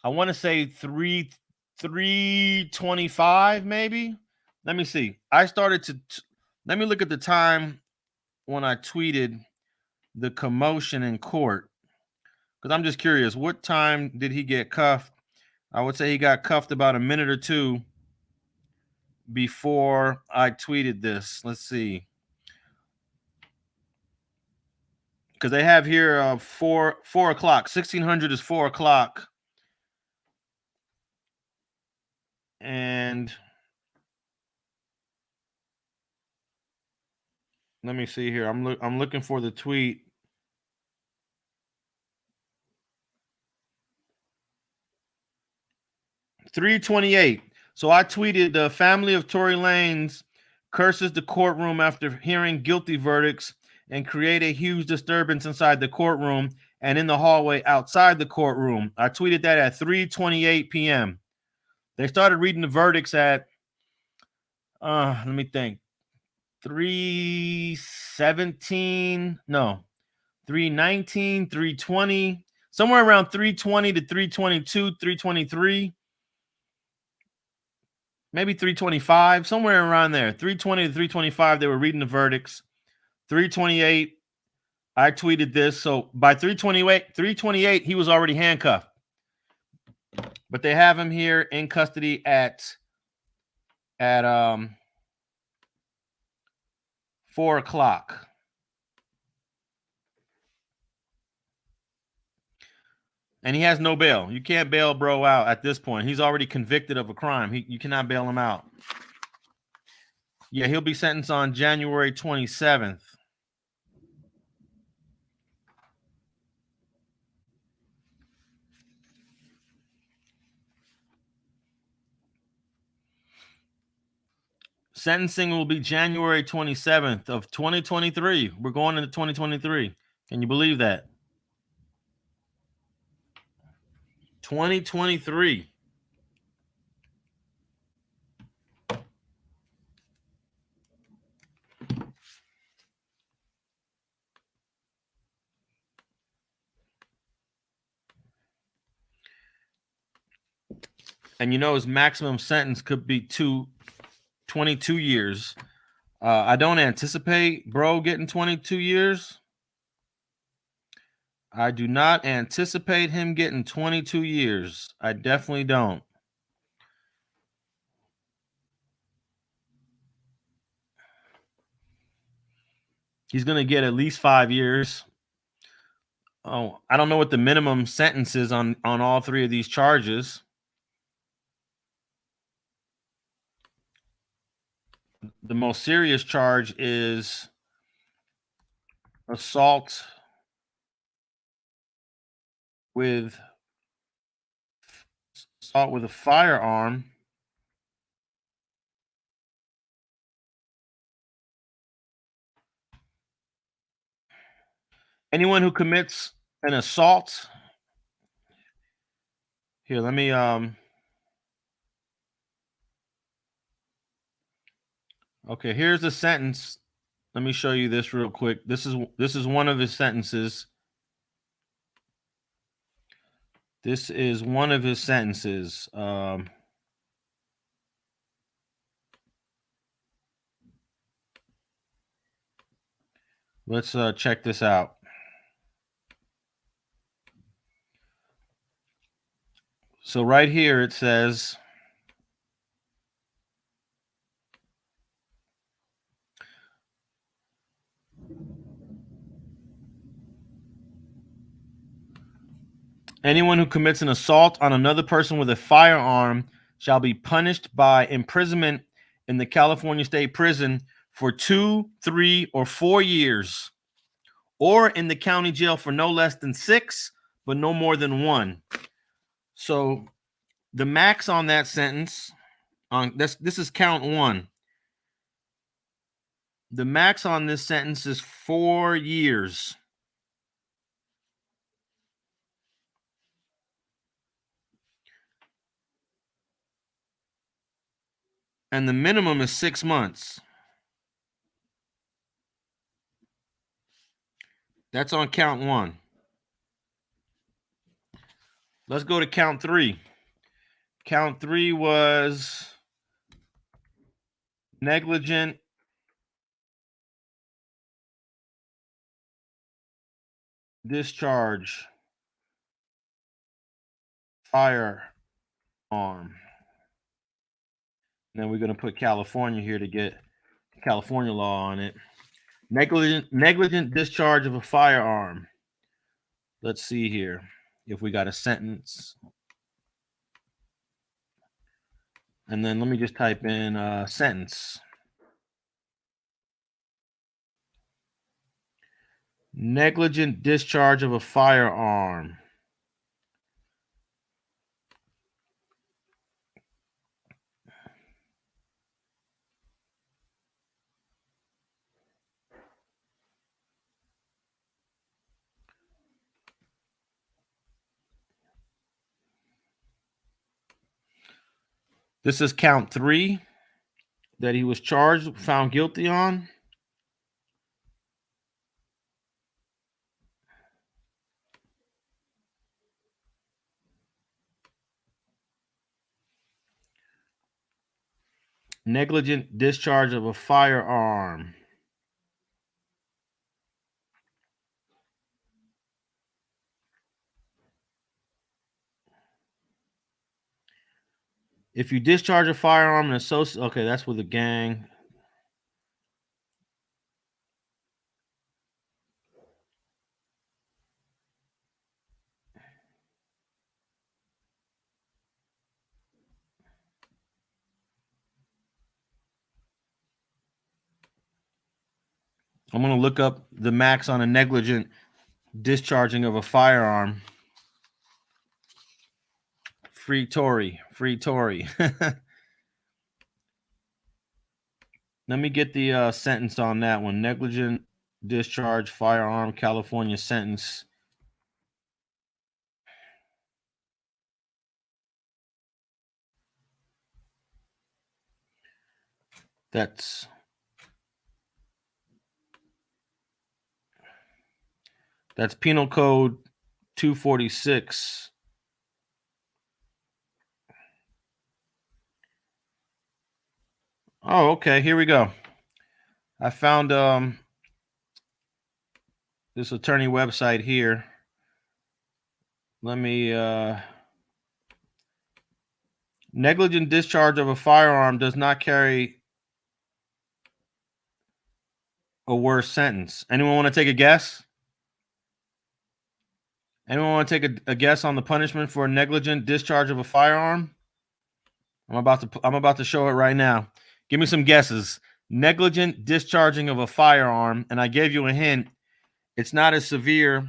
want to say 3:25 maybe. Let me see. I started to let me look at the time when I tweeted the commotion in court, because I'm just curious, what time did he get cuffed? I would say he got cuffed about a minute or two before I tweeted this. Let's see. Because they have here 4 o'clock. 1600 is 4 o'clock. And let me see here. I'm looking for the tweet. $3:28. So I tweeted the family of Tory Lanez curses the courtroom after hearing guilty verdicts and create a huge disturbance inside the courtroom and in the hallway outside the courtroom. I tweeted that at 3:28 p.m. They started reading the verdicts at let me think. 3:17. No. 3:19, 3:20, somewhere around 3:20 to 3:22, 3:23. Maybe 3:25, somewhere around there. 3:20 to 3:25, they were reading the verdicts. 3:28, I tweeted this. So by 3:28, he was already handcuffed. But they have him here in custody at 4 o'clock. And he has no bail. You can't bail bro out at this point. He's already convicted of a crime. You cannot bail him out. Yeah, he'll be sentenced on January 27th. Sentencing will be January 27th of 2023. We're going into 2023. Can you believe that? 2023. And you know his maximum sentence could be 22 years. I don't anticipate bro getting 22 years. I do not anticipate him getting 22 years. I definitely don't. He's going to get at least 5 years. Oh, I don't know what the minimum sentence is on all three of these charges. The most serious charge is assault with a firearm. Anyone who commits an assault. Here, let me okay, here's the sentence. Let me show you this real quick. This is one of his sentences. This is one of his sentences. Let's check this out. So right here it says, anyone who commits an assault on another person with a firearm shall be punished by imprisonment in the California State Prison for 2, 3, or 4 years, or in the county jail for no less than 6, but no more than 1. So the max on that sentence, this is count 1. The max on this sentence is 4 years. And the minimum is 6 months. That's on count 1. Let's go to count 3. Count 3 was negligent discharge firearm. arm. And then we're going to put California here to get California law on it. Negligent discharge of a firearm. Let's see here if we got a sentence. And then let me just type in sentence. Negligent discharge of a firearm. This is count 3 that he was charged, found guilty on. Negligent discharge of a firearm. If you discharge a firearm and associate, okay, that's with a gang. I'm going to look up the max on a negligent discharging of a firearm. Free Tory. Free Tory. Let me get the sentence on that one. Negligent discharge firearm, California sentence. That's Penal Code 246. Oh, okay. Here we go. I found this attorney website here. Let me negligent discharge of a firearm does not carry a worse sentence. Anyone want to take a guess? Anyone want to take a guess on the punishment for a negligent discharge of a firearm? I'm about to show it right now. Give me some guesses. Negligent discharging of a firearm, and I gave you a hint. It's not as severe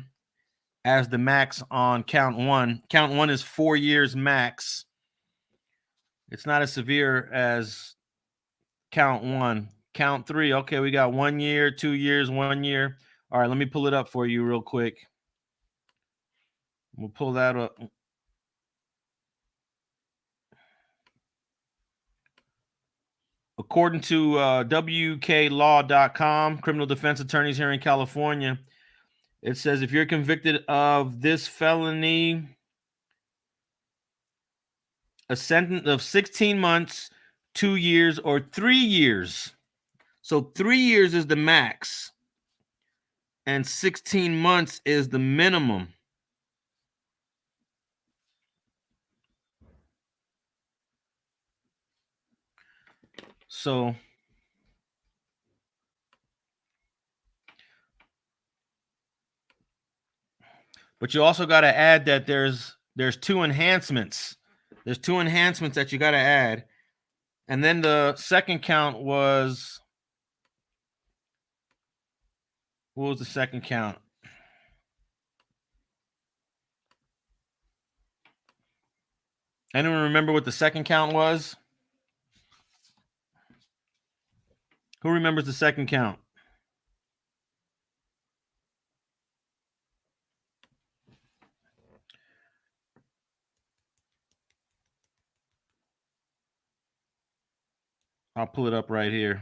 as the max on count 1. Count 1 is 4 years max. It's not as severe as count 1. Count 3, okay, we got 1 year, 2 years, 1 year. All right, let me pull it up for you real quick. We'll pull that up. According to WKLaw.com, criminal defense attorneys here in California, it says if you're convicted of this felony, a sentence of 16 months, 2 years, or 3 years. So 3 years is the max, and 16 months is the minimum. So but you also got to add that there's 2 enhancements. There's 2 enhancements that you got to add. And then the second count was, what was the second count? Anyone remember what the second count was? Who remembers the second count? I'll pull it up right here.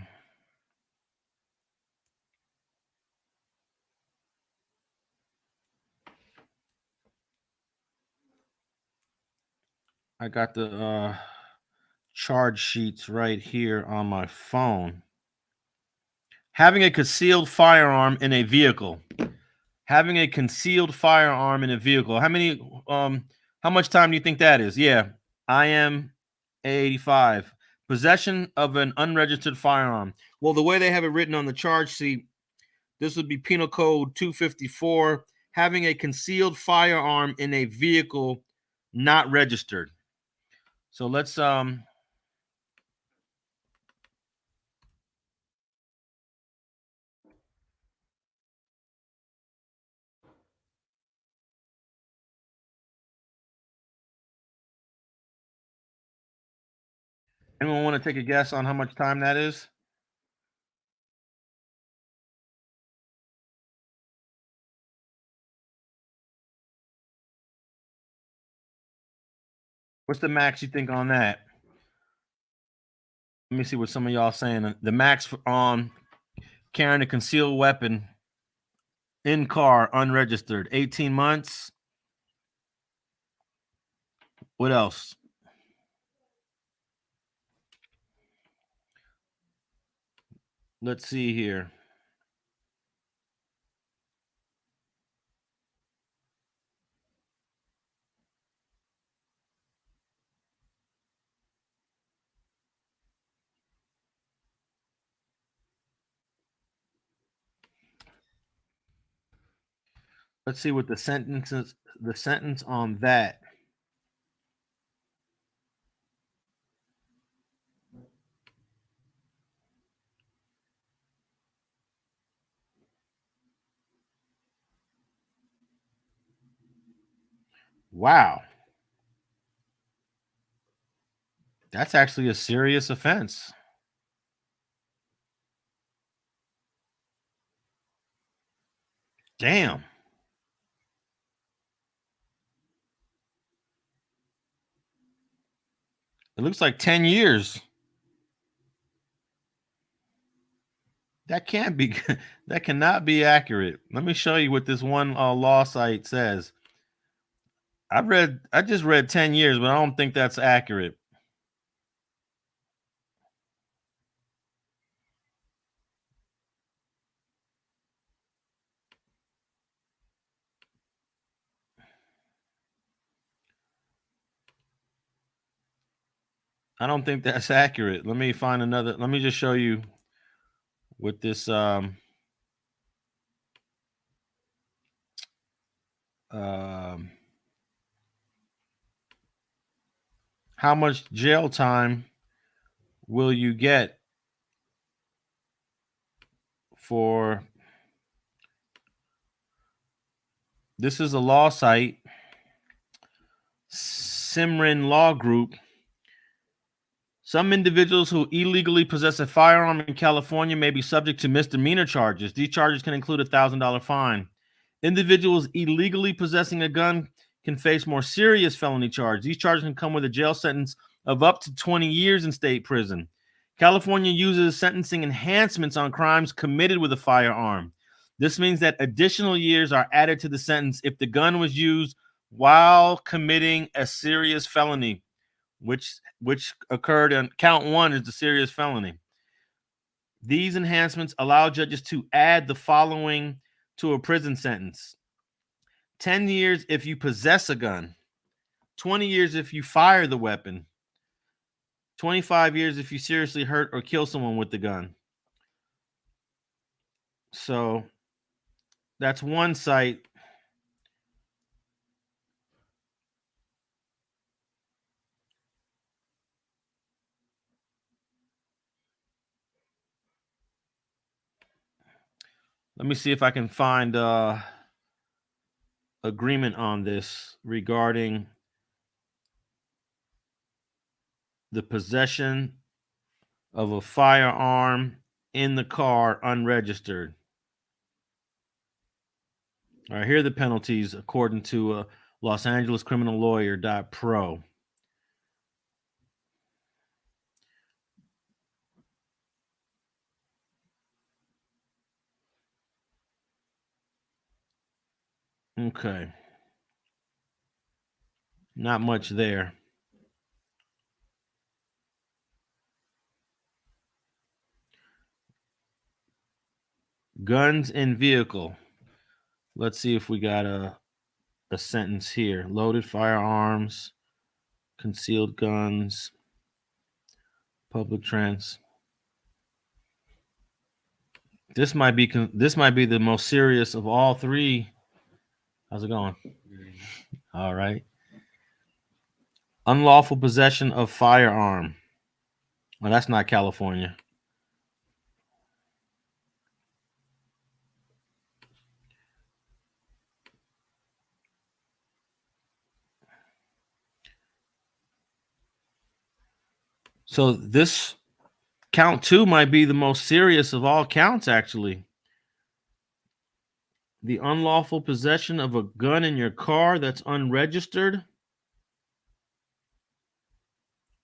I got the charge sheets right here on my phone. Having a concealed firearm in a vehicle. Having a concealed firearm in a vehicle. How much time do you think that is? Yeah. IM 85. Possession of an unregistered firearm. Well, the way they have it written on the charge sheet, this would be Penal Code 254, having a concealed firearm in a vehicle not registered. So let's anyone want to take a guess on how much time that is? What's the max you think on that? Let me see what some of y'all saying. The max on carrying a concealed weapon in car unregistered, 18 months. What else? Let's see here. Let's see what the sentence on that. Wow. That's actually a serious offense. Damn. It looks like 10 years. That can't be that cannot be accurate. Let me show you what this one law site says. I just read 10 years, but I don't think that's accurate. I don't think that's accurate. Let me find another. Let me just show you with this how much jail time will you get for this is a law site, Simrin Law Group. Some individuals who illegally possess a firearm in California may be subject to misdemeanor charges. These charges can include a $1,000 fine. Individuals illegally possessing a gun can face more serious felony charges. These charges can come with a jail sentence of up to 20 years in state prison. California uses sentencing enhancements on crimes committed with a firearm. This means that additional years are added to the sentence if the gun was used while committing a serious felony, which occurred on count one is the serious felony. These enhancements allow judges to add the following to a prison sentence: 10 years if you possess a gun, 20 years if you fire the weapon, 25 years if you seriously hurt or kill someone with the gun. So that's one site. Let me see if I can find agreement on this regarding the possession of a firearm in the car unregistered. All right, here are the penalties according to Los Angeles Criminal Lawyer.pro. Okay. Not much there. Guns in vehicle. Let's see if we got a sentence here. Loaded firearms. concealed guns, public trans. This might be the most serious of all three. How's it going? All right. Unlawful possession of firearm. Well, that's not California. So this count 2 might be the most serious of all counts, actually. The unlawful possession of a gun in your car that's unregistered.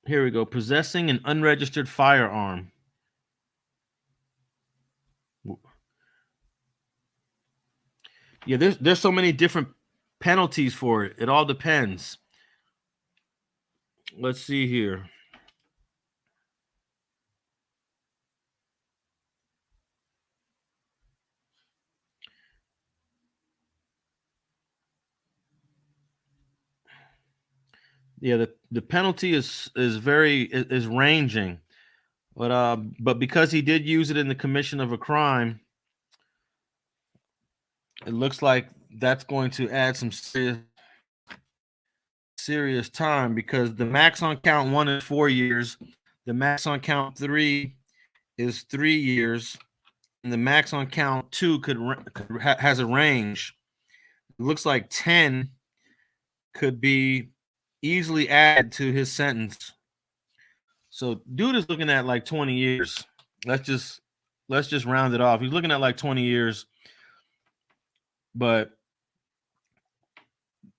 Here we go. Possessing an unregistered firearm. Yeah, there's so many different penalties for it. It all depends. Let's see here. Yeah, the penalty is ranging, but because he did use it in the commission of a crime, it looks like that's going to add some serious time, because the max on count 1 is 4 years, the max on count 3 is 3 years, and the max on count 2 has a range. It looks like 10 could be easily added to his sentence. So dude is looking at like 20 years. Let's just round it off. He's looking at like 20 years, but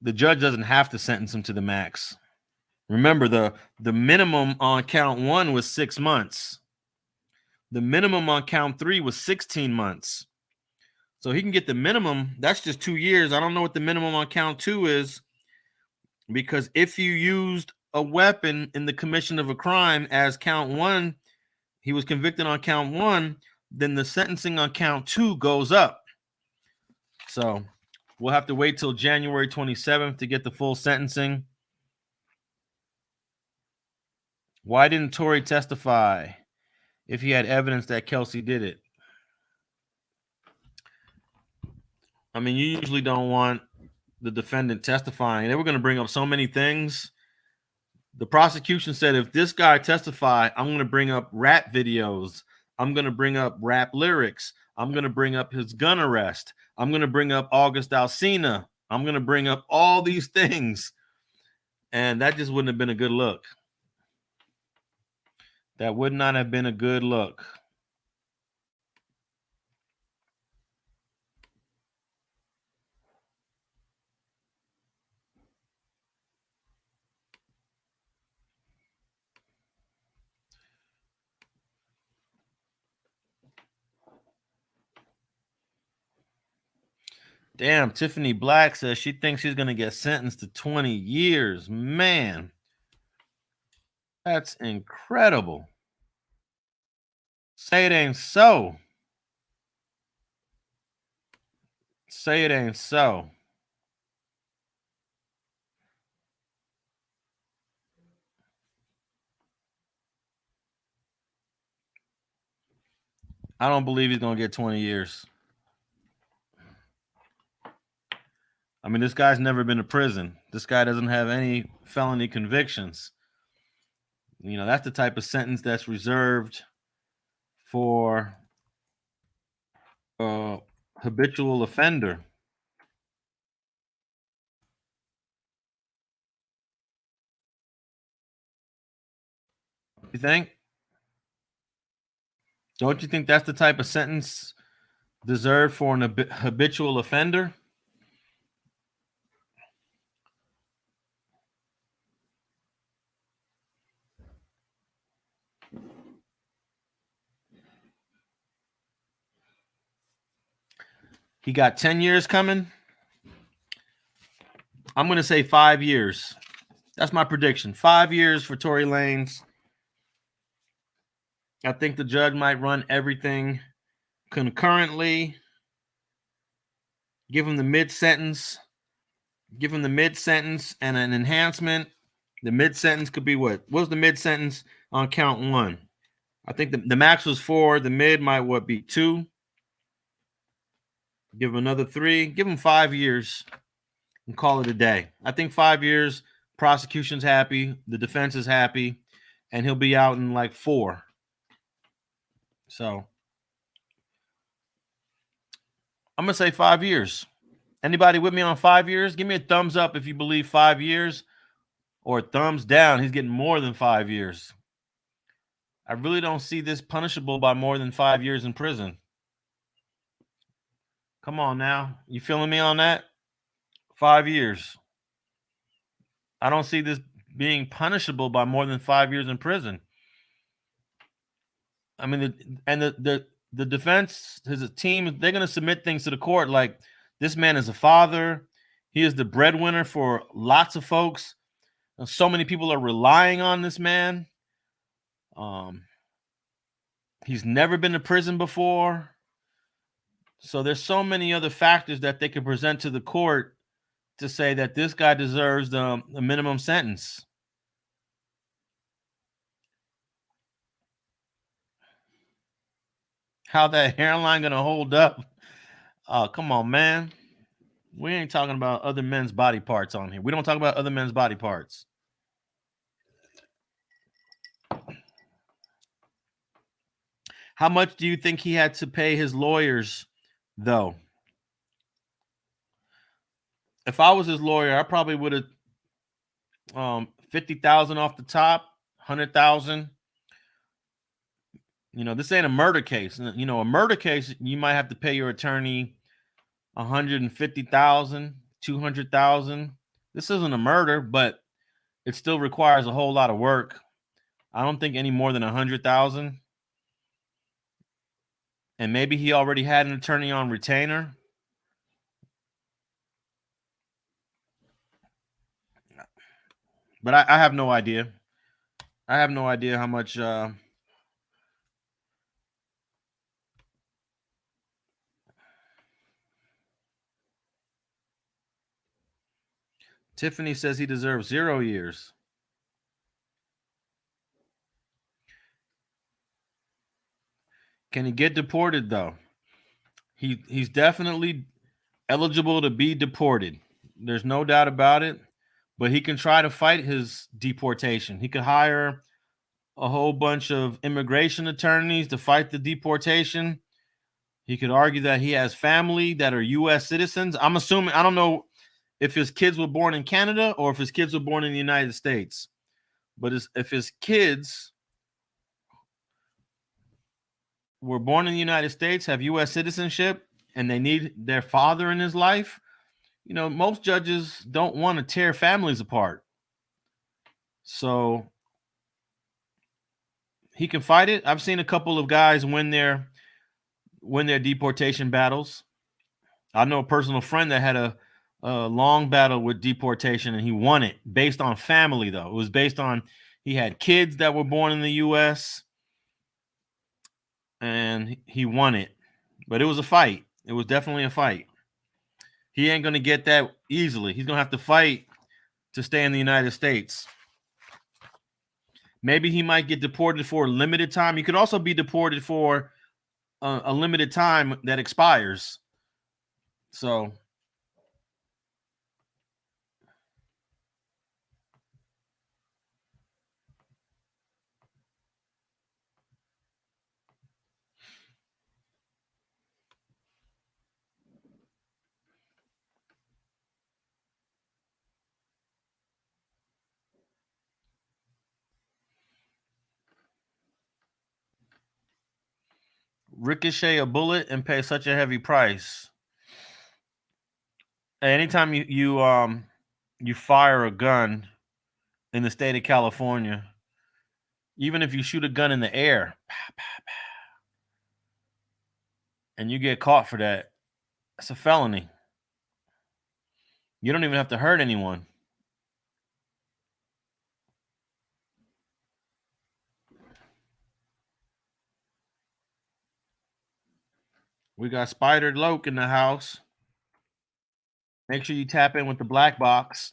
the judge doesn't have to sentence him to the max. Remember, the minimum on count 1 was 6 months. The minimum on count 3 was 16 months. So he can get the minimum. That's just 2 years. I don't know what the minimum on count 2 is, because if you used a weapon in the commission of a crime as count 1, he was convicted on count 1, then the sentencing on count 2 goes up. So we'll have to wait till January 27th to get the full sentencing. Why didn't Torey testify if he had evidence that Kelsey did it? I mean, you usually don't want the defendant testifying. They were going to bring up so many things. The prosecution said, if this guy testify, I'm going to bring up rap videos. I'm going to bring up rap lyrics. I'm going to bring up his gun arrest. I'm going to bring up August Alsina. I'm going to bring up all these things. And that just wouldn't have been a good look. That would not have been a good look. Damn, Tiffany Black says she thinks she's going to get sentenced to 20 years. Man, that's incredible. Say it ain't so. Say it ain't so. I don't believe he's going to get 20 years. I mean, this guy's never been to prison. This guy doesn't have any felony convictions. You know, that's the type of sentence that's reserved for a habitual offender. You think? Don't you think that's the type of sentence deserved for an habitual offender? He got 10 years coming. I'm going to say 5 years. That's my prediction. 5 years for Tory Lanez. I think the judge might run everything concurrently. Give him the mid-sentence and an enhancement, The mid sentence could be what? What was the mid sentence on count one? I think the max was 4. The mid might be 2. Give him another 3. Give him 5 years and call it a day. I think 5 years. Prosecution's happy. The defense is happy, and he'll be out in like 4. So I'm gonna say 5 years. Anybody with me on 5 years? Give me a thumbs up if you believe 5 years, or a thumbs down. He's getting more than 5 years. I really don't see this punishable by more than 5 years in prison. Come on now. You feeling me on that? 5 years. I don't see this being punishable by more than 5 years in prison. I mean, the defense, his team, they're going to submit things to the court like this man is a father. He is the breadwinner for lots of folks. So many people are relying on this man. He's never been to prison before. So there's so many other factors that they could present to the court to say that this guy deserves the minimum sentence. How that hairline gonna hold up? Oh, come on, man. We ain't talking about other men's body parts on here. We don't talk about other men's body parts. How much do you think he had to pay his lawyers, though? If I was his lawyer, I probably would have 50,000 off the top, 100,000. You know, this ain't a murder case. You know, a murder case, you might have to pay your attorney 150,000, 200,000. This isn't a murder, but it still requires a whole lot of work. I don't think any more than 100,000. And maybe he already had an attorney on retainer. But I have no idea. I have no idea how much. Tiffany says he deserves 0 years. Can he get deported, though? He's definitely eligible to be deported. There's no doubt about it. But he can try to fight his deportation. He could hire a whole bunch of immigration attorneys to fight the deportation. He could argue that he has family that are U.S. citizens. I'm assuming, I don't know if his kids were born in Canada or if his kids were born in the United States. But if his kids were born in the United States, have U.S. citizenship, and they need their father in his life, you know, most judges don't want to tear families apart. So he can fight it. I've seen a couple of guys win their deportation battles. I know a personal friend that had a long battle with deportation, and he won it based on family, though. It was based on he had kids that were born in the U.S., and he won it. But it was a fight. It was definitely a fight. He ain't going to get that easily. He's going to have to fight to stay in the United States. Maybe he might get deported for a limited time. He could also be deported for a limited time that expires. So ricochet a bullet and pay such a heavy price. Anytime you fire a gun in the state of California, even if you shoot a gun in the air, and you get caught for that, it's a felony. You don't even have to hurt anyone. We got Spider Loke in the house. Make sure you tap in with the black box.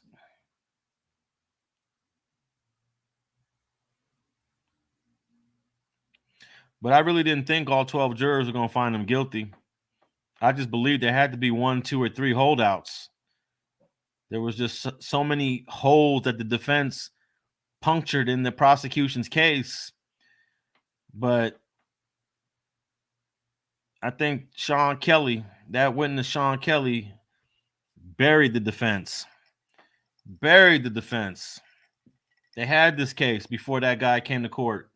But I really didn't think all 12 jurors were going to find him guilty. I just believed there had to be 1, 2, or 3 holdouts. There was just so many holes that the defense punctured in the prosecution's case. But I think Sean Kelly, that witness Sean Kelly, buried the defense. Buried the defense. They had this case before that guy came to court.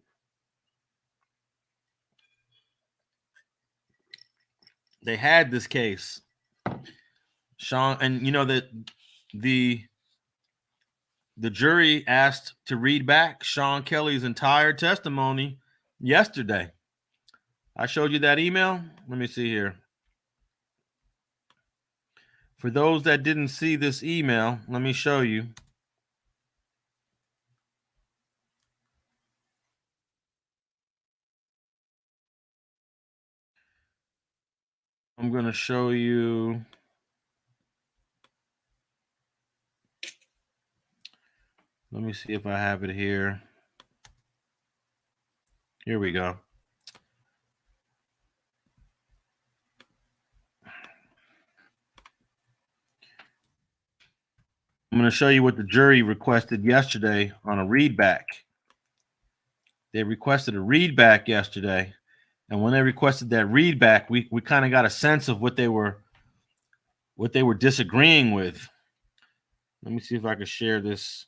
They had this case. Sean, and you know that the jury asked to read back Sean Kelly's entire testimony yesterday. I showed you that email. Let me see here. For those that didn't see this email, let me show you. I'm going to show you. Let me see if I have it here. Here we go. I'm going to show you what the jury requested yesterday on a readback. They requested a readback yesterday. And when they requested that readback, we kind of got a sense of what they were disagreeing with. Let me see if I can share this.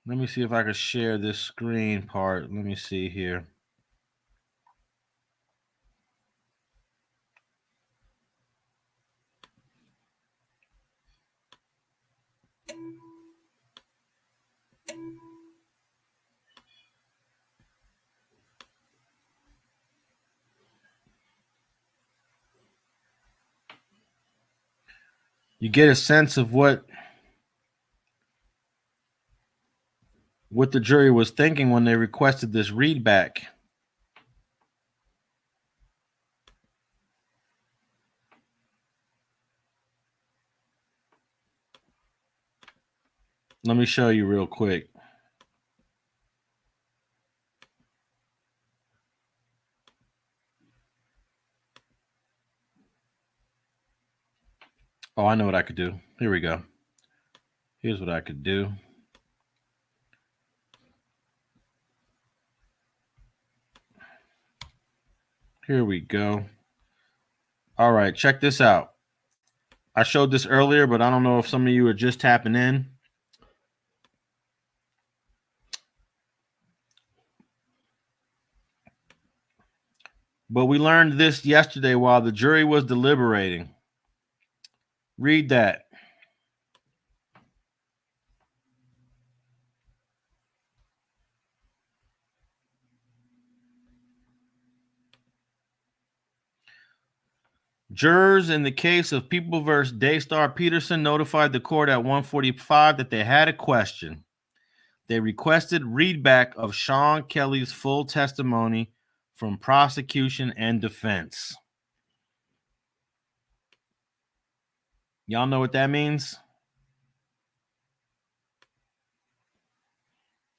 Let me see if I can share this screen part. Let me see here. You get a sense of what the jury was thinking when they requested this readback. Let me show you real quick. Oh, I know what I could do. Here we go. Here's what I could do. Here we go. All right, check this out. I showed this earlier, but I don't know if some of you are just tapping in. But we learned this yesterday while the jury was deliberating. Read that. Jurors in the case of People versus Daystar Peterson notified the court at 1:45 that they had a question. They requested readback of Sean Kelly's full testimony from prosecution and defense. Y'all know what that means?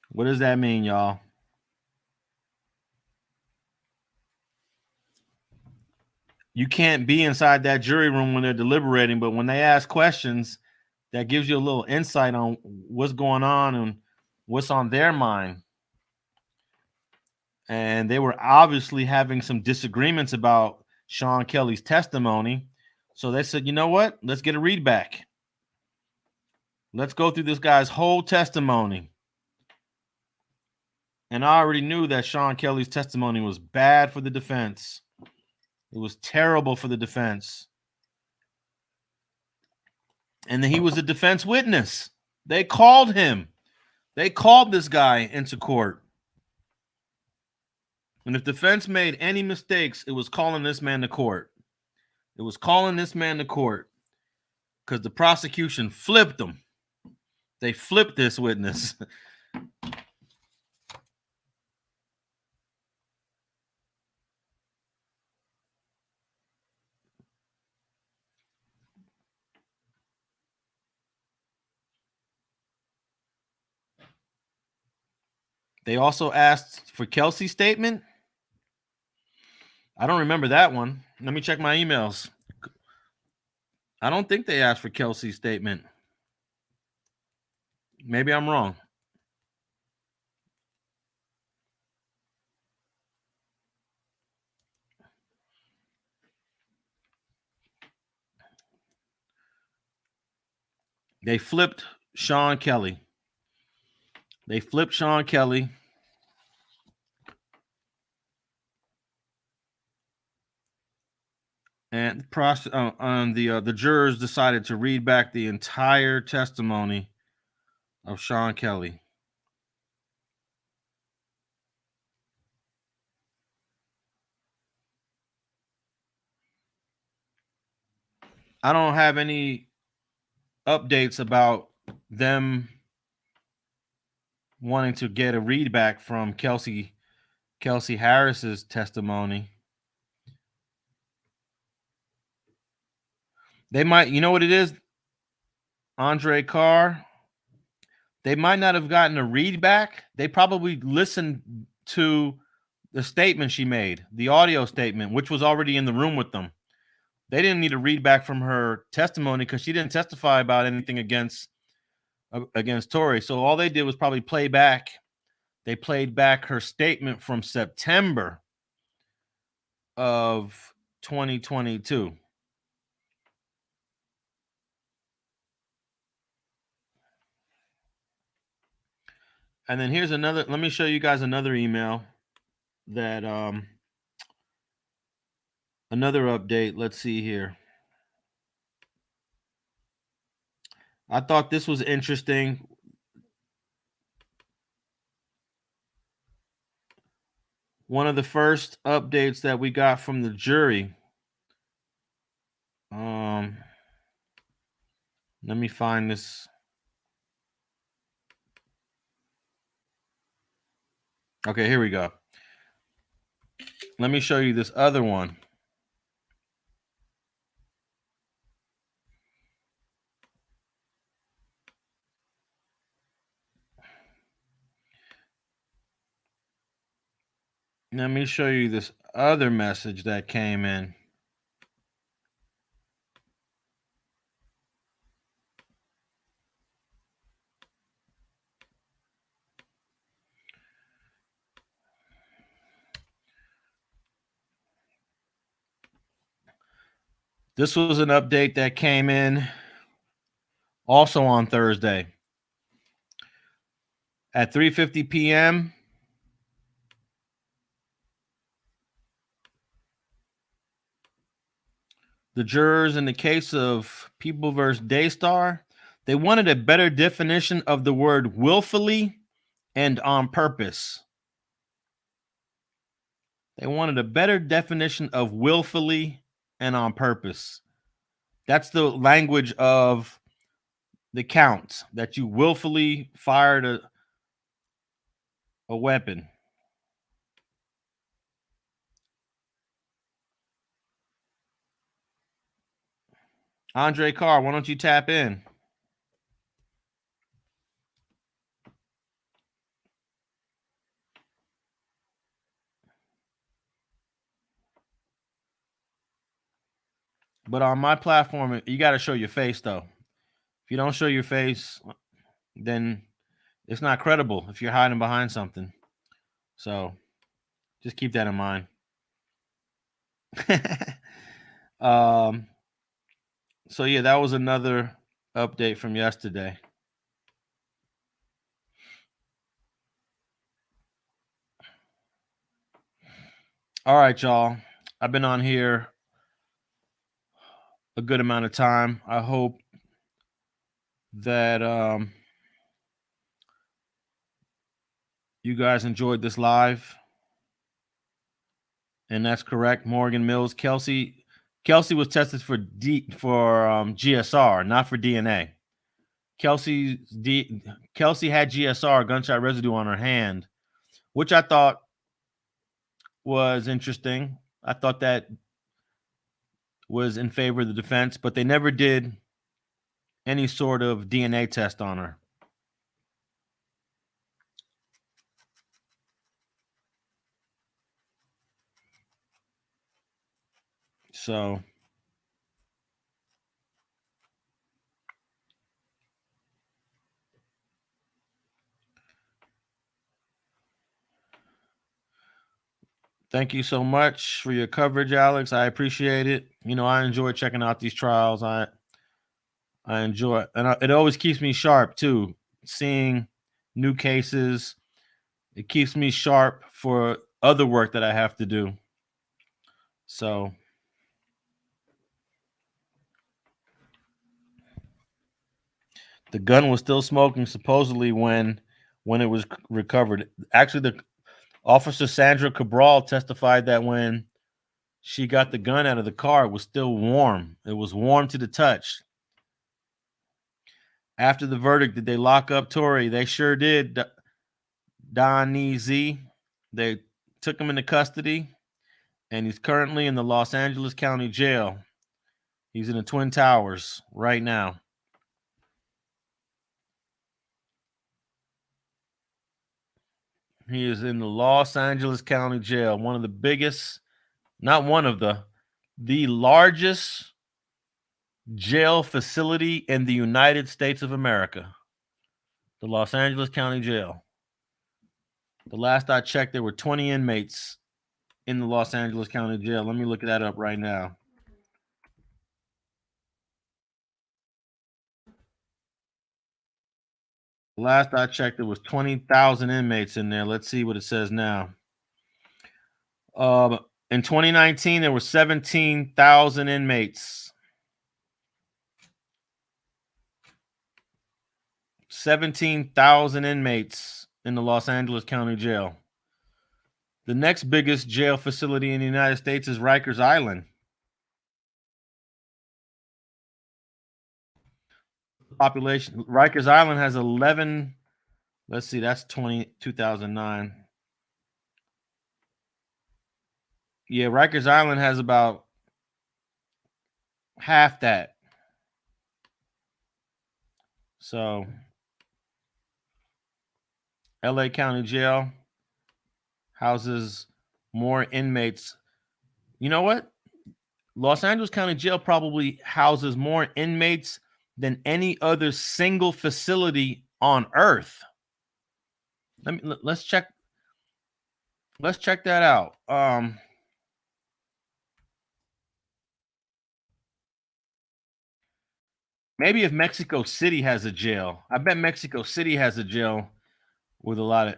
What does that mean, y'all? You can't be inside that jury room when they're deliberating, but when they ask questions, that gives you a little insight on what's going on and what's on their mind. And they were obviously having some disagreements about Sean Kelly's testimony. So they said, you know what? Let's get a readback. Let's go through this guy's whole testimony. And I already knew that Sean Kelly's testimony was bad for the defense. It was terrible for the defense. And then he was a defense witness. They called him. They called this guy into court. And if defense made any mistakes, it was calling this man to court. It was calling this man to court because the prosecution flipped him. They flipped this witness. They also asked for Kelsey's statement. I don't remember that one. Let me check my emails. I don't think they asked for Kelsey's statement. Maybe I'm wrong. They flipped Sean Kelly. And the jurors decided to read back the entire testimony of Sean Kelly. I don't have any updates about them wanting to get a readback from Kelsey Harris's testimony. They might, you know what it is, Andre Carr? They might not have gotten a readback. They probably listened to the statement she made, the audio statement, which was already in the room with them. They didn't need a readback from her testimony because she didn't testify about anything against Torey. So all they did was probably play back. They played back her statement from September of 2022. And then here's another. Let me show you guys another email that another update. Let's see here. I thought this was interesting. One of the first updates that we got from the jury. Let me find this. Okay, here we go. Let me show you this other one. Let me show you this other message that came in. This was an update that came in also on Thursday at 3:50 p.m. The jurors in the case of People versus Daystar, they wanted a better definition of the word willfully and on purpose. They wanted a better definition of willfully and on purpose. That's the language of the counts, that you willfully fired a weapon. Andre Carr, why don't you tap in? But on my platform, you got to show your face, though. If you don't show your face, then it's not credible if you're hiding behind something. So just keep that in mind. So yeah, that was another update from yesterday. All right, y'all. I've been on here a good amount of time. I hope that you guys enjoyed this live. And that's correct. Morgan Mills, Kelsey was tested for GSR, not for DNA. Kelsey had GSR, gunshot residue on her hand, which I thought was interesting. I thought that was in favor of the defense, but they never did any sort of DNA test on her. So thank you so much for your coverage, Alex. I appreciate it. You know, I enjoy checking out these trials. I enjoy it, and it always keeps me sharp too. Seeing new cases, it keeps me sharp for other work that I have to do. So the gun was still smoking supposedly when it was recovered. Actually, the officer Sandra Cabral testified that when she got the gun out of the car, it was still warm. It was warm to the touch. After the verdict, did they lock up Tory? They sure did. Don Z. They took him into custody, and he's currently in the Los Angeles County Jail. He's in the Twin Towers right now. He is in the Los Angeles County Jail, one of the biggest, not one of the largest jail facility in the United States of America. The Los Angeles County Jail. The last I checked, there were 20 inmates in the Los Angeles County Jail. Let me look that up right now. Last I checked, there was 20,000 inmates in there. Let's see what it says now. In 2019, there were 17,000 inmates. 17,000 inmates in the Los Angeles County Jail. The next biggest jail facility in the United States is Rikers Island. Population. Rikers Island has 11. Let's see, that's 2009. Yeah, Rikers Island has about half that. So, LA County Jail houses more inmates. You know what? Los Angeles County Jail probably houses more inmates than any other single facility on earth. Let's check that out. Maybe if Mexico City has a jail. I bet Mexico City has a jail with a lot of.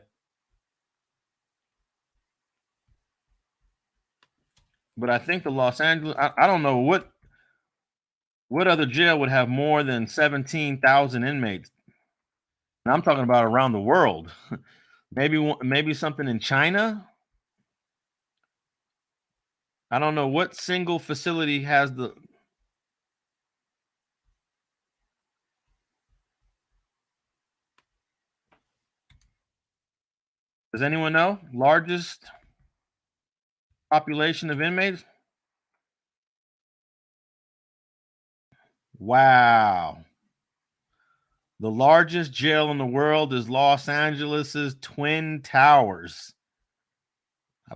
But I think the Los Angeles, I don't know what other jail would have more than 17,000 inmates. And I'm talking about around the world. maybe something in China. I don't know what single facility has the. Does anyone know? Largest population of inmates? Wow. The largest jail in the world is Los Angeles's Twin Towers.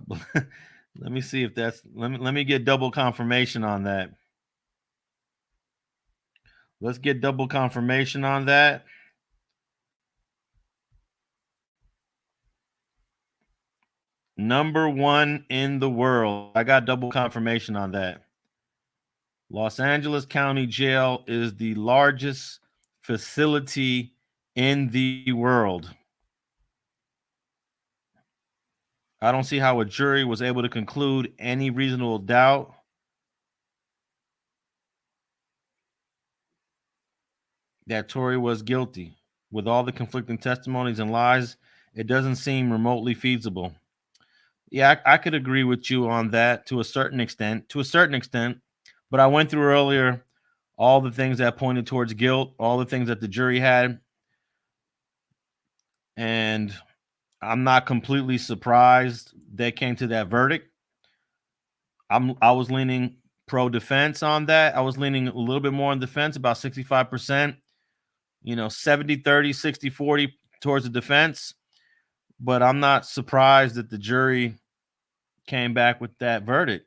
Let me see if that's let me get double confirmation on that. Let's get double confirmation on that. Number 1 in the world. I got double confirmation on that. Los Angeles County Jail is the largest facility in the world. I don't see how a jury was able to conclude any reasonable doubt that Tory was guilty. With all the conflicting testimonies and lies, it doesn't seem remotely feasible. Yeah, I could agree with you on that to a certain extent. But I went through earlier all the things that pointed towards guilt, all the things that the jury had, and I'm not completely surprised they came to that verdict. I was leaning pro defense on that. I was leaning a little bit more on defense, about 65%, 70-30, 60-40 towards the defense. But I'm not surprised that the jury came back with that verdict.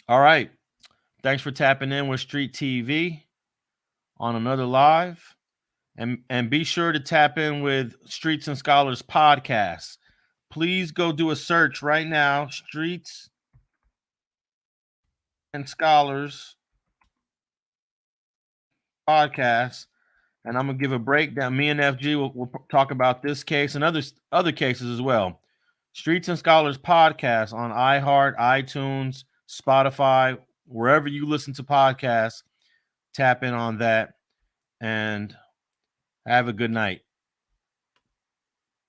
All right. Thanks for tapping in with Street TV on another live. And be sure to tap in with Streets and Scholars podcast. Please go do a search right now, Streets and Scholars podcast, and I'm gonna give a breakdown. Me and FG will talk about this case and other cases as well. Streets and Scholars podcast on iHeart, iTunes, Spotify, wherever you listen to podcasts. Tap in on that and have a good night.